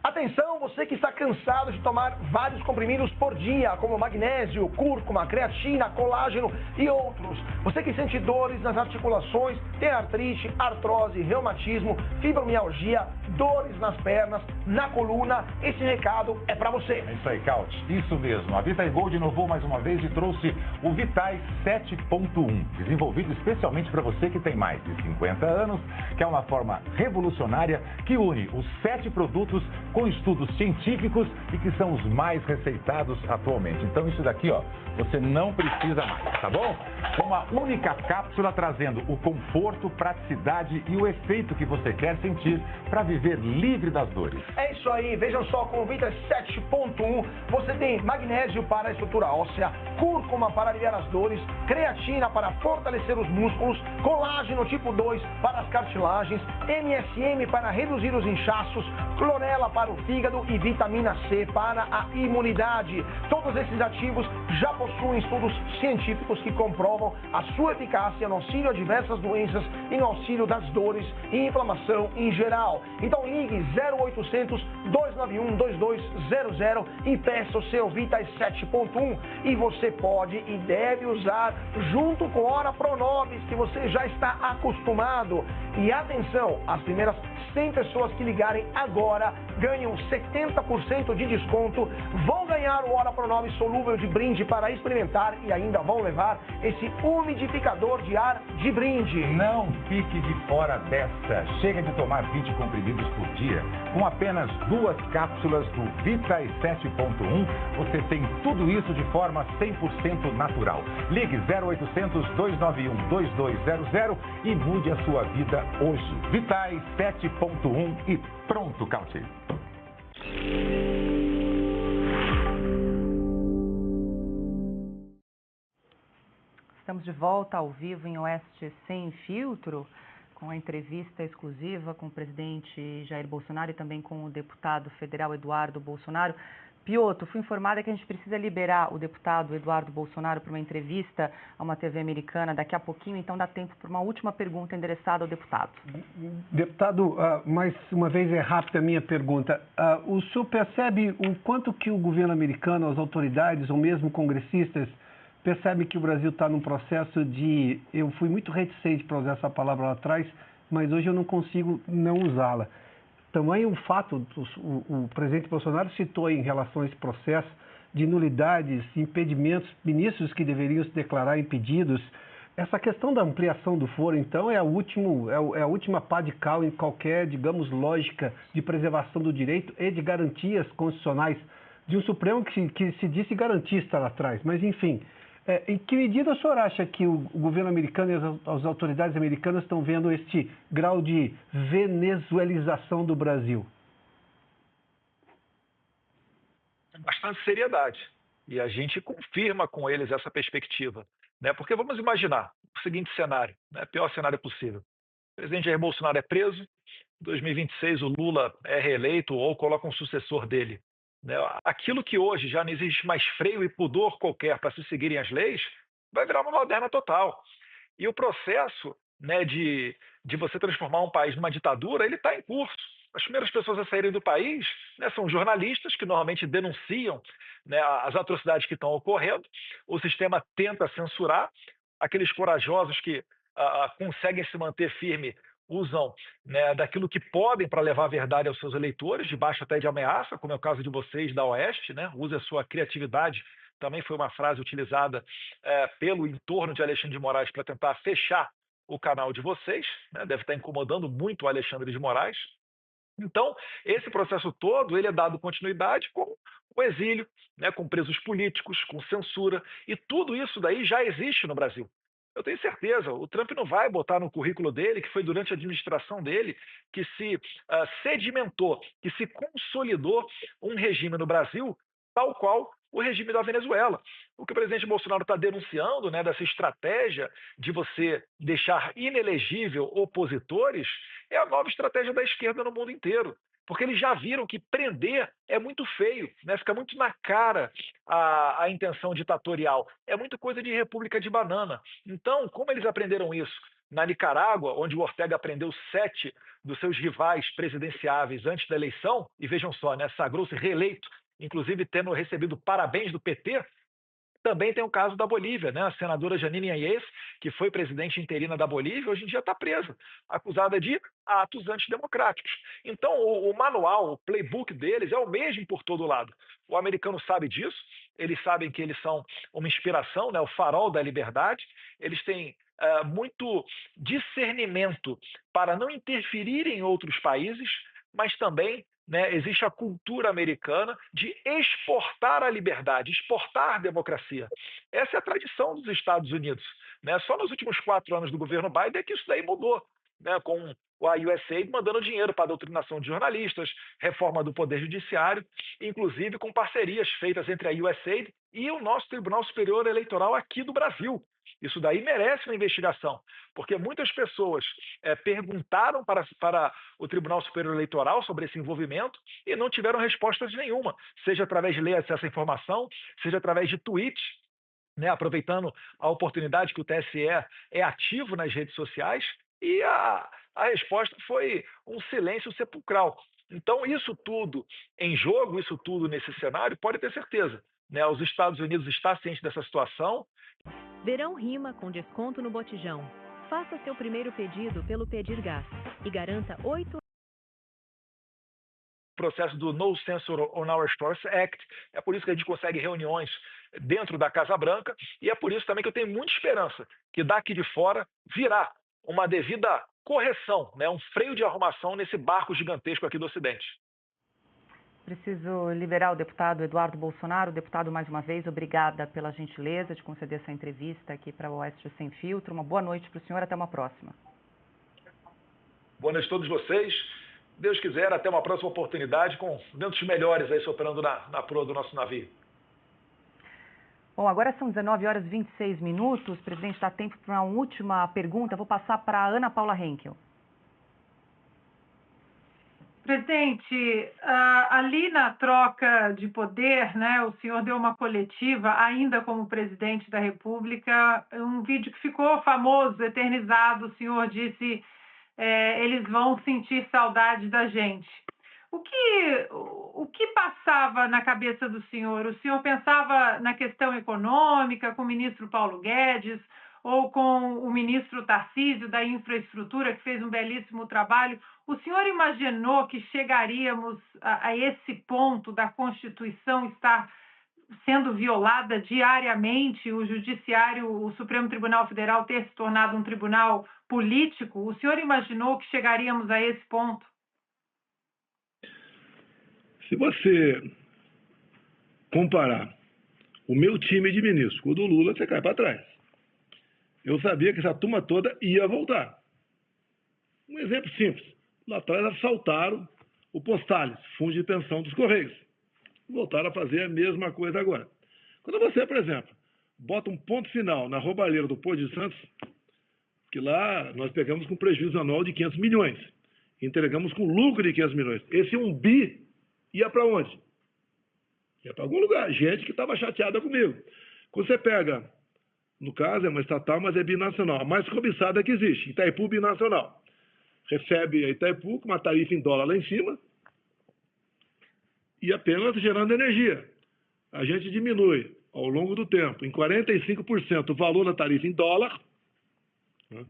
Atenção, você que está cansado de tomar vários comprimidos por dia, como magnésio, cúrcuma, creatina, colágeno e outros. Você que sente dores nas articulações, tem artrite, artrose, reumatismo, fibromialgia, dores nas pernas, na coluna, esse recado é para você. É isso aí, Caut. Isso mesmo. A Vitae Gold inovou mais uma vez e trouxe o Vitae 7.1, desenvolvido especialmente para você que tem mais de 50 anos, que é uma forma revolucionária que une os 7 produtos com estudos científicos e que são os mais receitados atualmente. Então isso daqui, ó, você não precisa mais, tá bom? Uma única cápsula trazendo o conforto, praticidade e o efeito que você quer sentir para viver livre das dores. É isso aí, vejam só, com o Vitae 7.1 você tem magnésio para a estrutura óssea, cúrcuma para aliviar as dores, creatina para fortalecer os músculos, colágeno tipo 2 para as cartilagens, MSM para reduzir os inchaços, clorela para o fígado e vitamina C para a imunidade. Todos esses ativos já possuem estudos científicos que comprovam a sua eficácia no auxílio a diversas doenças e no auxílio das dores e inflamação em geral. Então ligue 0800 291 2200 e peça o seu Vitae 7.1 e você pode e deve usar junto com Ora Pronobis, que você já está acostumado. E atenção, as primeiras 100 pessoas que ligarem agora ganham 70% de desconto, vão ganhar o Ora Pronobis solúvel de brinde para experimentar e ainda vão levar esse umidificador de ar de brinde. Não fique de fora dessa. Chega de tomar 20 comprimidos por dia. Com apenas 2 cápsulas do Vitae 7.1, você tem tudo isso de forma 100% natural. Ligue 0800 291 2200 e mude a sua vida hoje. Vitae 7.1 e pronto, Caute. Estamos de volta ao vivo em Oeste Sem Filtro, com a entrevista exclusiva com o presidente Jair Bolsonaro e também com o deputado federal Eduardo Bolsonaro. Piotr, fui informada que a gente precisa liberar o deputado Eduardo Bolsonaro para uma entrevista a uma TV americana daqui a pouquinho, então dá tempo para uma última pergunta endereçada ao deputado. Deputado, mais uma vez é rápida a minha pergunta. O senhor percebe o quanto que o governo americano, as autoridades ou mesmo congressistas percebem que o Brasil está num processo de... Eu fui muito reticente para usar essa palavra lá atrás, mas hoje eu não consigo não usá-la. Também o fato, o presidente Bolsonaro citou em relação a esse processo de nulidades, impedimentos, ministros que deveriam se declarar impedidos. Essa questão da ampliação do foro, então, é a última pá de cal em qualquer, digamos, lógica de preservação do direito e de garantias constitucionais de um Supremo que se disse garantista lá atrás. Mas, enfim, em que medida o senhor acha que o governo americano e as autoridades americanas estão vendo este grau de venezuelização do Brasil? Bastante seriedade. E a gente confirma com eles essa perspectiva. Né? Porque vamos imaginar o seguinte cenário, né? Pior cenário possível. O presidente Jair Bolsonaro é preso, em 2026 o Lula é reeleito ou coloca um sucessor dele. Aquilo que hoje já não existe mais freio e pudor qualquer para se seguirem as leis, vai virar uma moderna total. E o processo, né, de você transformar um país numa ditadura, ele está em curso. As primeiras pessoas a saírem do país, né, são jornalistas que normalmente denunciam, né, as atrocidades que estão ocorrendo. O sistema tenta censurar aqueles corajosos que conseguem se manter firme usam, né, daquilo que podem para levar a verdade aos seus eleitores, debaixo até de ameaça, como é o caso de vocês da Oeste, né? Use a sua criatividade, também foi uma frase utilizada pelo entorno de Alexandre de Moraes para tentar fechar o canal de vocês, né? Deve estar incomodando muito o Alexandre de Moraes. Então, esse processo todo ele é dado continuidade com o exílio, né, com presos políticos, com censura, e tudo isso daí já existe no Brasil. Eu tenho certeza, o Trump não vai botar no currículo dele, que foi durante a administração dele, que se sedimentou, que se consolidou um regime no Brasil, tal qual o regime da Venezuela. O que o presidente Bolsonaro está denunciando, né, dessa estratégia de você deixar inelegível opositores, é a nova estratégia da esquerda no mundo inteiro. Porque eles já viram que prender é muito feio, né? Fica muito na cara a intenção ditatorial. É muito coisa de república de banana. Então, como eles aprenderam isso na Nicarágua, onde o Ortega prendeu 7 dos seus rivais presidenciáveis antes da eleição, e vejam só, né, sagrou-se reeleito, inclusive tendo recebido parabéns do PT, também tem o caso da Bolívia, né? A senadora Janine Áñez, que foi presidente interina da Bolívia, hoje em dia está presa, acusada de atos antidemocráticos. Então, o manual, o playbook deles é o mesmo por todo lado. O americano sabe disso, eles sabem que eles são uma inspiração, né? O farol da liberdade, eles têm muito discernimento para não interferir em outros países, mas também, né, existe a cultura americana de exportar a liberdade, exportar a democracia. Essa é a tradição dos Estados Unidos, né? Só nos últimos 4 anos do governo Biden é que isso daí mudou, né? Com a USAID mandando dinheiro para a doutrinação de jornalistas, reforma do Poder Judiciário, inclusive com parcerias feitas entre a USAID e o nosso Tribunal Superior Eleitoral aqui do Brasil. Isso daí merece uma investigação, porque muitas pessoas perguntaram para o Tribunal Superior Eleitoral sobre esse envolvimento e não tiveram respostas nenhuma, seja através de lei de acesso à informação, seja através de tweets, né, aproveitando a oportunidade que o TSE é ativo nas redes sociais, e a resposta foi um silêncio sepulcral. Então, isso tudo em jogo, isso tudo nesse cenário, pode ter certeza, né? Os Estados Unidos estão cientes dessa situação. Verão rima com desconto no botijão. Faça seu primeiro pedido pelo Pedir Gás e garanta 8 processo do No Censor on Our Stores Act. É por isso que a gente consegue reuniões dentro da Casa Branca e é por isso também que eu tenho muita esperança que daqui de fora virá uma devida correção, né, um freio de arrumação nesse barco gigantesco aqui do Ocidente. Preciso liberar o deputado Eduardo Bolsonaro. Deputado, mais uma vez, obrigada pela gentileza de conceder essa entrevista aqui para o Oeste Sem Filtro. Uma boa noite para o senhor, até uma próxima. Boa noite a todos vocês. Deus quiser, até uma próxima oportunidade com ventos melhores aí soprando na proa do nosso navio. Bom, agora são 19 horas e 26 minutos. Presidente, dá tempo para uma última pergunta. Vou passar para a Ana Paula Henkel. Presidente, ali na troca de poder, né, o senhor deu uma coletiva, ainda como presidente da República, um vídeo que ficou famoso, eternizado. O senhor disse, eles vão sentir saudade da gente. O que passava na cabeça do senhor? O senhor pensava na questão econômica com o ministro Paulo Guedes ou com o ministro Tarcísio da Infraestrutura, que fez um belíssimo trabalho? O senhor imaginou que chegaríamos a esse ponto da Constituição estar sendo violada diariamente, o Judiciário, o Supremo Tribunal Federal ter se tornado um tribunal político? O senhor imaginou que chegaríamos a esse ponto? Se você comparar o meu time de ministros com o do Lula, você cai para trás. Eu sabia que essa turma toda ia voltar. Um exemplo simples. Lá atrás assaltaram o Postales, fundo de pensão dos Correios. Voltaram a fazer a mesma coisa agora. Quando você, por exemplo, bota um ponto final na roubalheira do Porto de Santos, que lá nós pegamos com prejuízo anual de 500 milhões, entregamos com lucro de 500 milhões. Esse 1 bi ia para onde? Ia para algum lugar. Gente que estava chateada comigo. Quando você pega, no caso é uma estatal, mas é binacional, a mais cobiçada que existe, Itaipu Binacional. Recebe a Itaipu com uma tarifa em dólar lá em cima e apenas gerando energia. A gente diminui ao longo do tempo em 45% o valor da tarifa em dólar, né,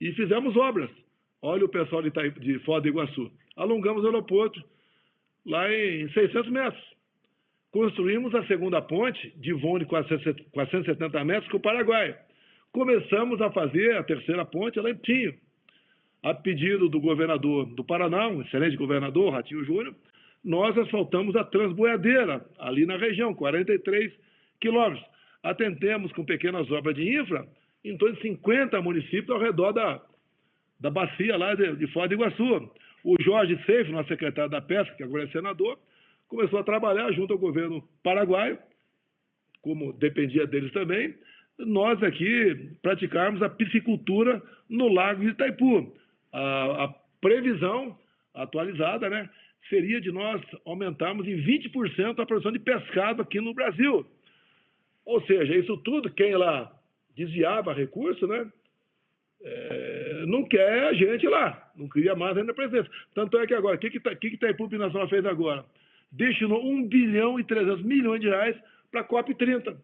e fizemos obras. Olha o pessoal de Foz do Iguaçu. Alongamos o aeroporto lá em 600 metros. Construímos a segunda ponte de voo de 470 metros com o Paraguai. Começamos a fazer a terceira ponte lá em Pinho. A pedido do governador do Paraná, um excelente governador, Ratinho Júnior, nós asfaltamos a Transboiadeira, ali na região, 43 quilômetros. Atendemos com pequenas obras de infra em torno de 50 municípios ao redor da bacia lá de Foz do Iguaçu. O Jorge Seif, nosso secretário da Pesca, que agora é senador, começou a trabalhar junto ao governo paraguaio, como dependia deles também, nós aqui praticarmos a piscicultura no Lago de Itaipu. A previsão atualizada, né, seria de nós aumentarmos em 20% a produção de pescado aqui no Brasil. Ou seja, isso tudo, quem lá desviava recurso, né, não quer a gente lá, não queria mais ainda a presença. Tanto é que agora, o que Itaipu Binacional fez agora? Destinou 1 bilhão e 300 milhões de reais para a COP30.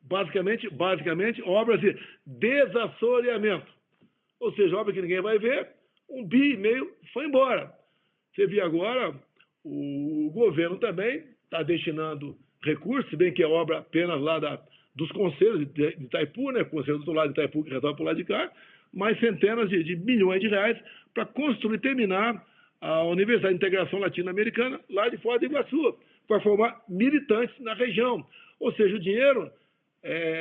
Basicamente, obras de desassoreamento. Ou seja, obra que ninguém vai ver, 1,5 bilhão foi embora. Você viu agora, o governo também está destinando recursos, se bem que é obra apenas lá dos conselhos de Itaipu, né? Conselho do lado de Itaipu que resolve por lá de cá, mas centenas de milhões de reais para construir e terminar a Universidade de Integração Latino-Americana lá de Foz do Iguaçu, para formar militantes na região. Ou seja, o dinheiro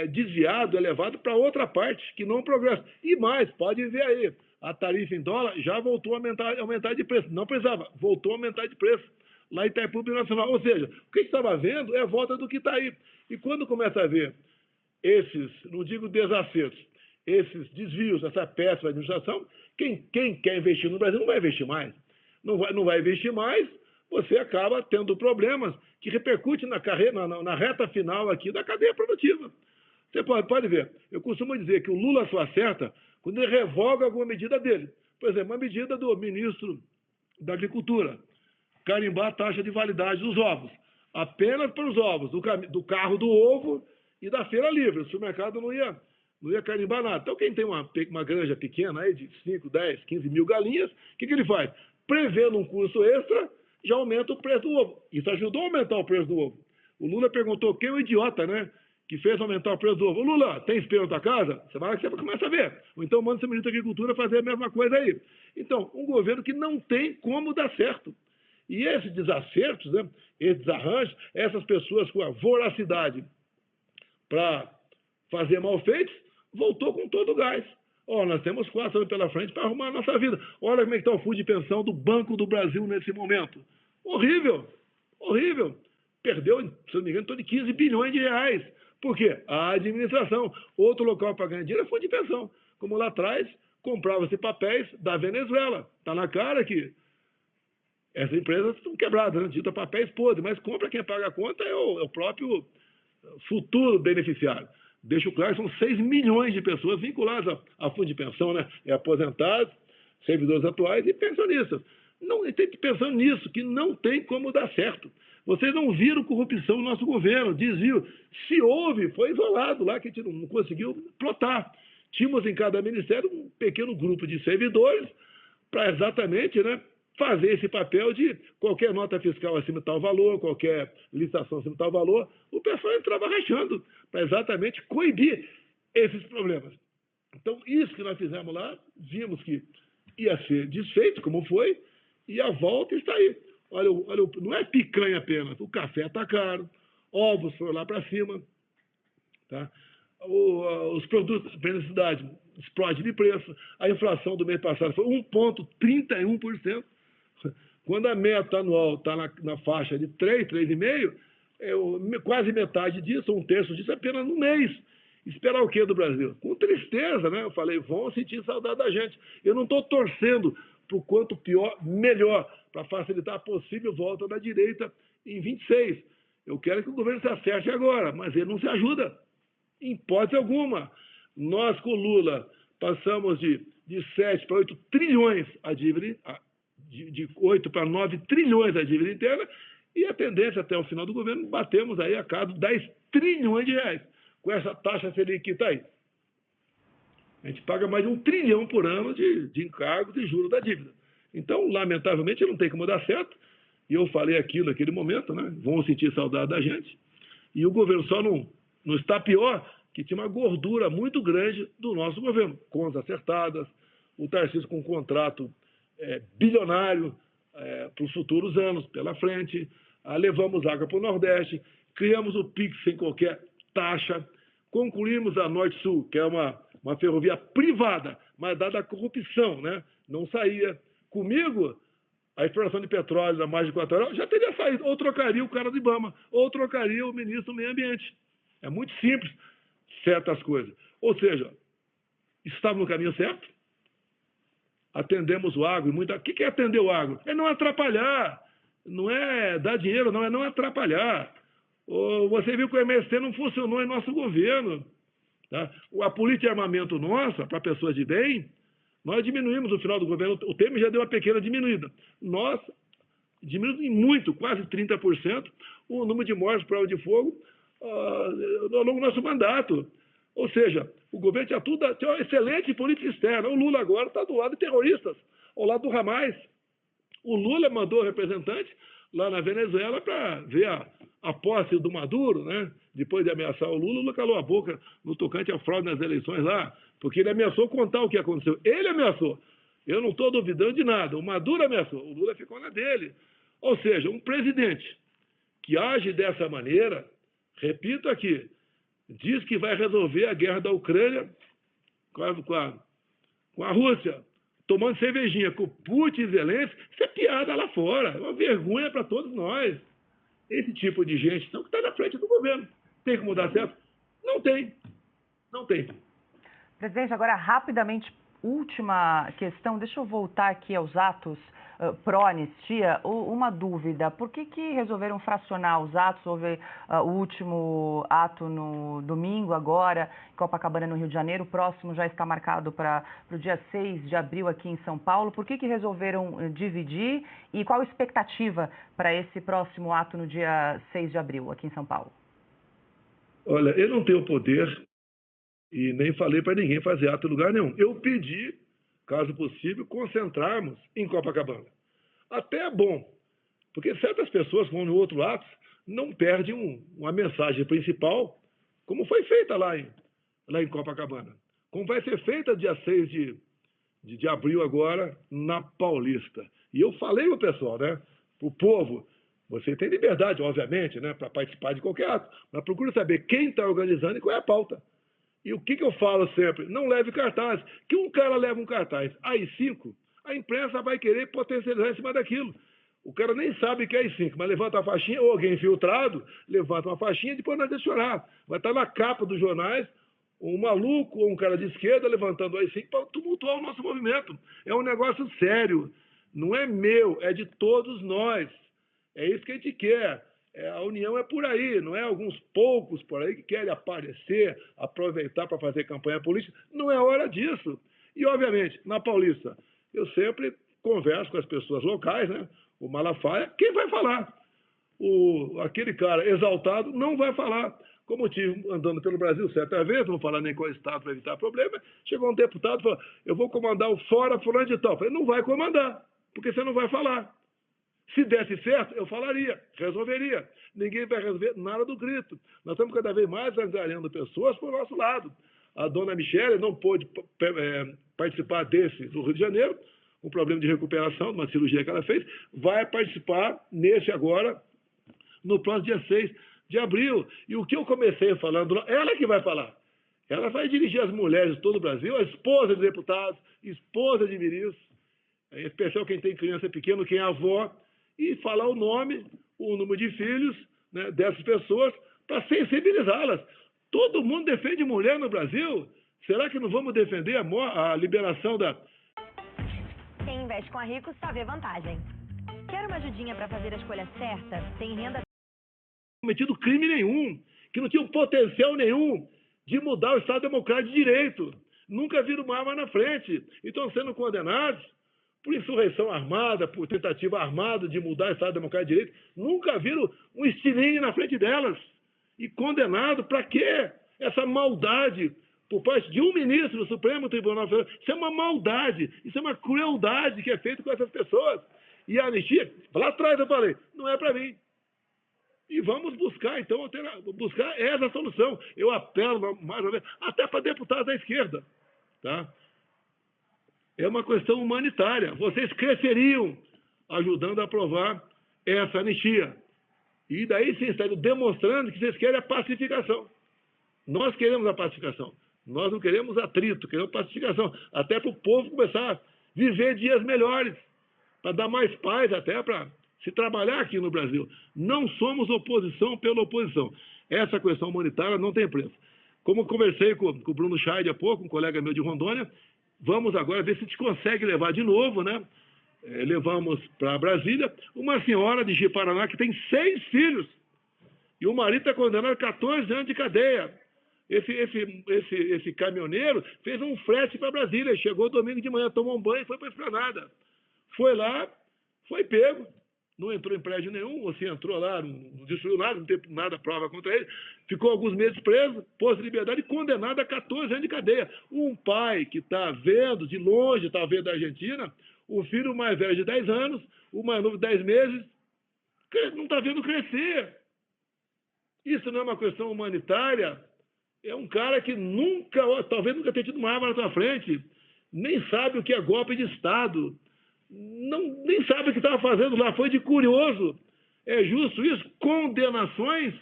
desviado, levado para outra parte, que não progressa. E mais, pode ver aí, a tarifa em dólar já voltou a aumentar de preço. Não precisava, voltou a aumentar de preço lá em Itaipu Binacional. Ou seja, o que a gente estava vendo é a volta do que está aí. E quando começa a ver esses, não digo desacertos, esses desvios, essa péssima administração, quem quer investir no Brasil não vai investir mais. Não vai investir mais, você acaba tendo problemas que repercutem na reta final aqui da cadeia produtiva. Você pode ver, eu costumo dizer que o Lula só acerta quando ele revoga alguma medida dele. Por exemplo, uma medida do ministro da Agricultura, carimbar a taxa de validade dos ovos. Apenas para os ovos, do carro do ovo e da feira livre. O supermercado não ia carimbar nada. Então, quem tem uma granja pequena aí de 5, 10, 15 mil galinhas, o que ele faz? Prevendo um custo extra, já aumenta o preço do ovo. Isso ajudou a aumentar o preço do ovo. O Lula perguntou quem é o idiota, né? Que fez aumentar o preço do ovo. Ô, Lula, tem espelho na tua casa? Você vai lá que você começa a ver. Ou então manda o seu ministro da Agricultura fazer a mesma coisa aí. Então, um governo que não tem como dar certo. E esses desacertos, né? Esses desarranjos, essas pessoas com a voracidade para fazer mal feitos, voltou com todo o gás. Nós temos 4 anos pela frente para arrumar a nossa vida. Olha como é que está o fundo de pensão do Banco do Brasil nesse momento. Horrível, horrível. Perdeu, se não me engano, em torno de 15 bilhões de reais. Por quê? A administração. Outro local para ganhar dinheiro é fundo de pensão. Como lá atrás, comprava-se papéis da Venezuela. Está na cara que essas empresas estão quebradas, né? Dita papéis podres, mas compra quem paga a conta é o próprio futuro beneficiário. Deixo claro, são 6 milhões de pessoas vinculadas a fundo de pensão, né? Aposentados, servidores atuais e pensionistas. Não tem que pensar nisso, que não tem como dar certo. Vocês não viram corrupção no nosso governo, desvio. Se houve, foi isolado lá, que a gente não conseguiu plotar. Tínhamos em cada ministério um pequeno grupo de servidores para exatamente, né, fazer esse papel de qualquer nota fiscal acima de tal valor, qualquer licitação acima de tal valor, o pessoal entrava rachando para exatamente coibir esses problemas. Então, isso que nós fizemos lá, vimos que ia ser desfeito, como foi, e a volta está aí. Olha, não é picanha apenas, o café está caro, ovos foram lá para cima, tá? Os produtos de necessidade explodem de preço, a inflação do mês passado foi 1,31%, quando a meta anual está na faixa de 3, 3,5%, quase metade disso, 1/3 disso, apenas no mês. Esperar o quê do Brasil? Com tristeza, né? Eu falei, vão sentir saudade da gente. Eu não estou torcendo para o quanto pior, melhor, para facilitar a possível volta da direita em 26. Eu quero que o governo se acerte agora, mas ele não se ajuda, em hipótese alguma. Nós, com o Lula, passamos de 7 para 8 trilhões a dívida, de 8 para 9 trilhões a dívida interna, e a tendência até o final do governo, batemos aí a casa de 10 trilhões de reais, com essa taxa Selic que está aí. A gente paga mais de 1 trilhão por ano de encargos e juros da dívida. Então, lamentavelmente, não tem como dar certo. E eu falei aquilo naquele momento, né? Vão sentir saudade da gente. E o governo só não está pior, que tinha uma gordura muito grande do nosso governo. Contas acertadas, o Tarcísio com um contrato bilionário para os futuros anos pela frente. Levamos água para o Nordeste, criamos o PIX sem qualquer taxa, concluímos a Norte-Sul, que é uma ferrovia privada, mas dada a corrupção, né? Não saía. Comigo, a exploração de petróleo há mais de 4 horas já teria saído. Ou trocaria o cara do IBAMA, ou trocaria o ministro do Meio Ambiente. É muito simples certas coisas. Ou seja, estava no caminho certo, atendemos o agro. O que é atender o agro? É não atrapalhar. Não é dar dinheiro, não, é não atrapalhar. Você viu que o MST não funcionou em nosso governo. Tá? A política de armamento nossa, para pessoas de bem, nós diminuímos no final do governo. O Temer já deu uma pequena diminuída. Nós diminuímos muito, quase 30%, o número de mortes por arma de fogo ao longo do nosso mandato. Ou seja, o governo tinha uma excelente política externa. O Lula agora está do lado de terroristas, ao lado do Hamas. O Lula mandou representante lá na Venezuela para ver a posse do Maduro, né? Depois de ameaçar o Lula calou a boca no tocante à fraude nas eleições lá, porque ele ameaçou contar o que aconteceu. Ele ameaçou. Eu não estou duvidando de nada. O Maduro ameaçou. O Lula ficou na dele. Ou seja, um presidente que age dessa maneira, repito aqui, diz que vai resolver a guerra da Ucrânia com a Rússia, tomando cervejinha com Putin e Zelensky, isso é piada lá fora, é uma vergonha para todos nós. Esse tipo de gente então, que está na frente do governo. Tem como dar certo? Não tem. Não tem. Presidente, agora rapidamente, última questão, deixa eu voltar aqui aos atos pró-anistia. Uma dúvida, por que resolveram fracionar os atos? Houve o último ato no domingo, agora, em Copacabana, no Rio de Janeiro. O próximo já está marcado para o dia 6 de abril aqui em São Paulo. Por que resolveram dividir? E qual a expectativa para esse próximo ato no dia 6 de abril aqui em São Paulo? Olha, eu não tenho poder e nem falei para ninguém fazer ato em lugar nenhum. Eu pedi, caso possível, concentrarmos em Copacabana. Até é bom, porque certas pessoas que vão no outro ato não perdem uma mensagem principal, como foi feita lá em Copacabana. Como vai ser feita dia 6 de abril agora na Paulista. E eu falei para o pessoal, né, para o povo, você tem liberdade, obviamente, né, para participar de qualquer ato, mas procure saber quem está organizando e qual é a pauta. E o que eu falo sempre? Não leve cartaz. Que um cara leva um cartaz AI-5, a imprensa vai querer potencializar em cima daquilo. O cara nem sabe que é AI-5, mas levanta a faixinha, ou alguém infiltrado, levanta uma faixinha e depois nós adicionar. Vai estar na capa dos jornais um maluco ou um cara de esquerda levantando o AI-5 para tumultuar o nosso movimento. É um negócio sério. Não é meu, é de todos nós. É isso que a gente quer. A união é por aí, não é alguns poucos por aí que querem aparecer, aproveitar para fazer campanha política. Não é hora disso. E, obviamente, na Paulista, eu sempre converso com as pessoas locais, né? O Malafaia, quem vai falar? Aquele cara exaltado não vai falar. Como eu tive andando pelo Brasil certa vez, não vou falar nem qual estado para evitar problema, chegou um deputado e falou, eu vou comandar o Fora Fulano de Tal. Eu falei, não vai comandar, porque você não vai falar. Se desse certo, eu falaria, resolveria. Ninguém vai resolver nada do grito. Nós estamos cada vez mais angariando pessoas para o nosso lado. A dona Michele não pôde participar desse do Rio de Janeiro, um problema de recuperação, de uma cirurgia que ela fez, vai participar nesse agora, no próximo dia 6 de abril. E o que eu comecei falando, ela que vai falar. Ela vai dirigir as mulheres de todo o Brasil, a esposa de deputados, esposa de ministros, em especial quem tem criança pequena, quem é avó, e falar o nome, o número de filhos, né, dessas pessoas, para sensibilizá-las. Todo mundo defende mulher no Brasil. Será que não vamos defender a liberação da... Quem investe com a Rico só vê vantagem. Quer uma ajudinha para fazer a escolha certa? Tem renda... cometido crime nenhum, que não tinha potencial nenhum de mudar o Estado Democrático de Direito. Nunca viram uma arma na frente. E estão sendo condenados por insurreição armada, por tentativa armada de mudar o Estado Democrático de Direito. Nunca viram um estilingue na frente delas. E condenado para quê? Essa maldade por parte de um ministro do Supremo Tribunal Federal. Isso é uma maldade, isso é uma crueldade que é feita com essas pessoas. E a anistia, lá atrás eu falei, não é para mim. E vamos buscar, então, buscar essa solução. Eu apelo, mais uma vez, até para deputados da esquerda. Tá? É uma questão humanitária. Vocês cresceriam ajudando a aprovar essa anistia. E daí sim estariam demonstrando que vocês querem a pacificação. Nós queremos a pacificação. Nós não queremos atrito, queremos pacificação. Até para o povo começar a viver dias melhores. Para dar mais paz até para se trabalhar aqui no Brasil. Não somos oposição pela oposição. Essa questão humanitária não tem preço. Como conversei com o Bruno Scheid há pouco, um colega meu de Rondônia, vamos agora ver se a gente consegue levar de novo, né? Levamos para Brasília uma senhora de Ji-Paraná que tem 6 filhos. E o marido está condenado a 14 anos de cadeia. Esse caminhoneiro fez um frete para Brasília. Chegou domingo de manhã, tomou um banho e foi para a Esplanada. Foi lá, foi pego. Não entrou em prédio nenhum, ou se entrou lá, não destruiu nada, não teve nada prova contra ele. Ficou alguns meses preso, pôs em liberdade e condenado a 14 anos de cadeia. Um pai que está vendo de longe, está vendo da Argentina, o filho mais velho de 10 anos, o mais novo de 10 meses, não está vendo crescer. Isso não é uma questão humanitária. É um cara que talvez nunca tenha tido uma arma na sua frente, nem sabe o que é golpe de Estado, nem sabe o que estava fazendo lá, foi de curioso. É justo isso? Condenações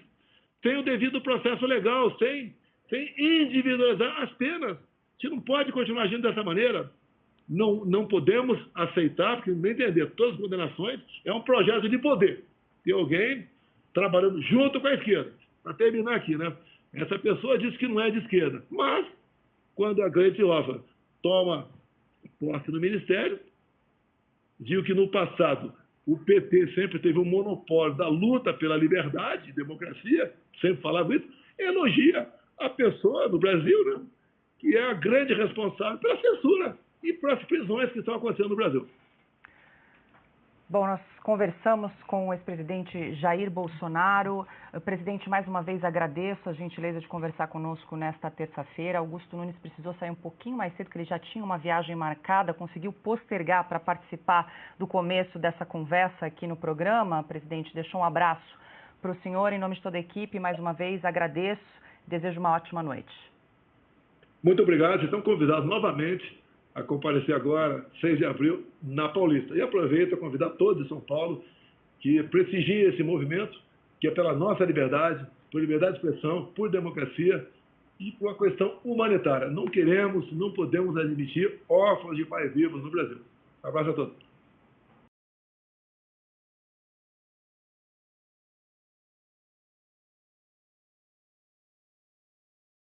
tem o devido processo legal, sem individualizar as penas. A gente não pode continuar agindo dessa maneira. Não podemos aceitar, porque não entender, todas as condenações é um projeto de poder. Tem alguém trabalhando junto com a esquerda. Para terminar aqui, né? Essa pessoa diz que não é de esquerda, mas quando a Gleisi Hoffmann toma posse no ministério, digo que no passado o PT sempre teve um monopólio da luta pela liberdade e democracia, sempre falava isso, elogia a pessoa no Brasil, né, que é a grande responsável pela censura e pelas prisões que estão acontecendo no Brasil. Bom, nós conversamos com o ex-presidente Jair Bolsonaro. Presidente, mais uma vez agradeço a gentileza de conversar conosco nesta terça-feira. Augusto Nunes precisou sair um pouquinho mais cedo, porque ele já tinha uma viagem marcada, conseguiu postergar para participar do começo dessa conversa aqui no programa. Presidente, deixou um abraço para o senhor, em nome de toda a equipe. Mais uma vez, agradeço e desejo uma ótima noite. Muito obrigado. Vocês estão convidados novamente a comparecer agora, 6 de abril, na Paulista. E aproveito a convidar todos de São Paulo que prestigiem esse movimento, que é pela nossa liberdade, por liberdade de expressão, por democracia e por uma questão humanitária. Não queremos, não podemos admitir órfãos de pais vivos no Brasil. Um abraço a todos.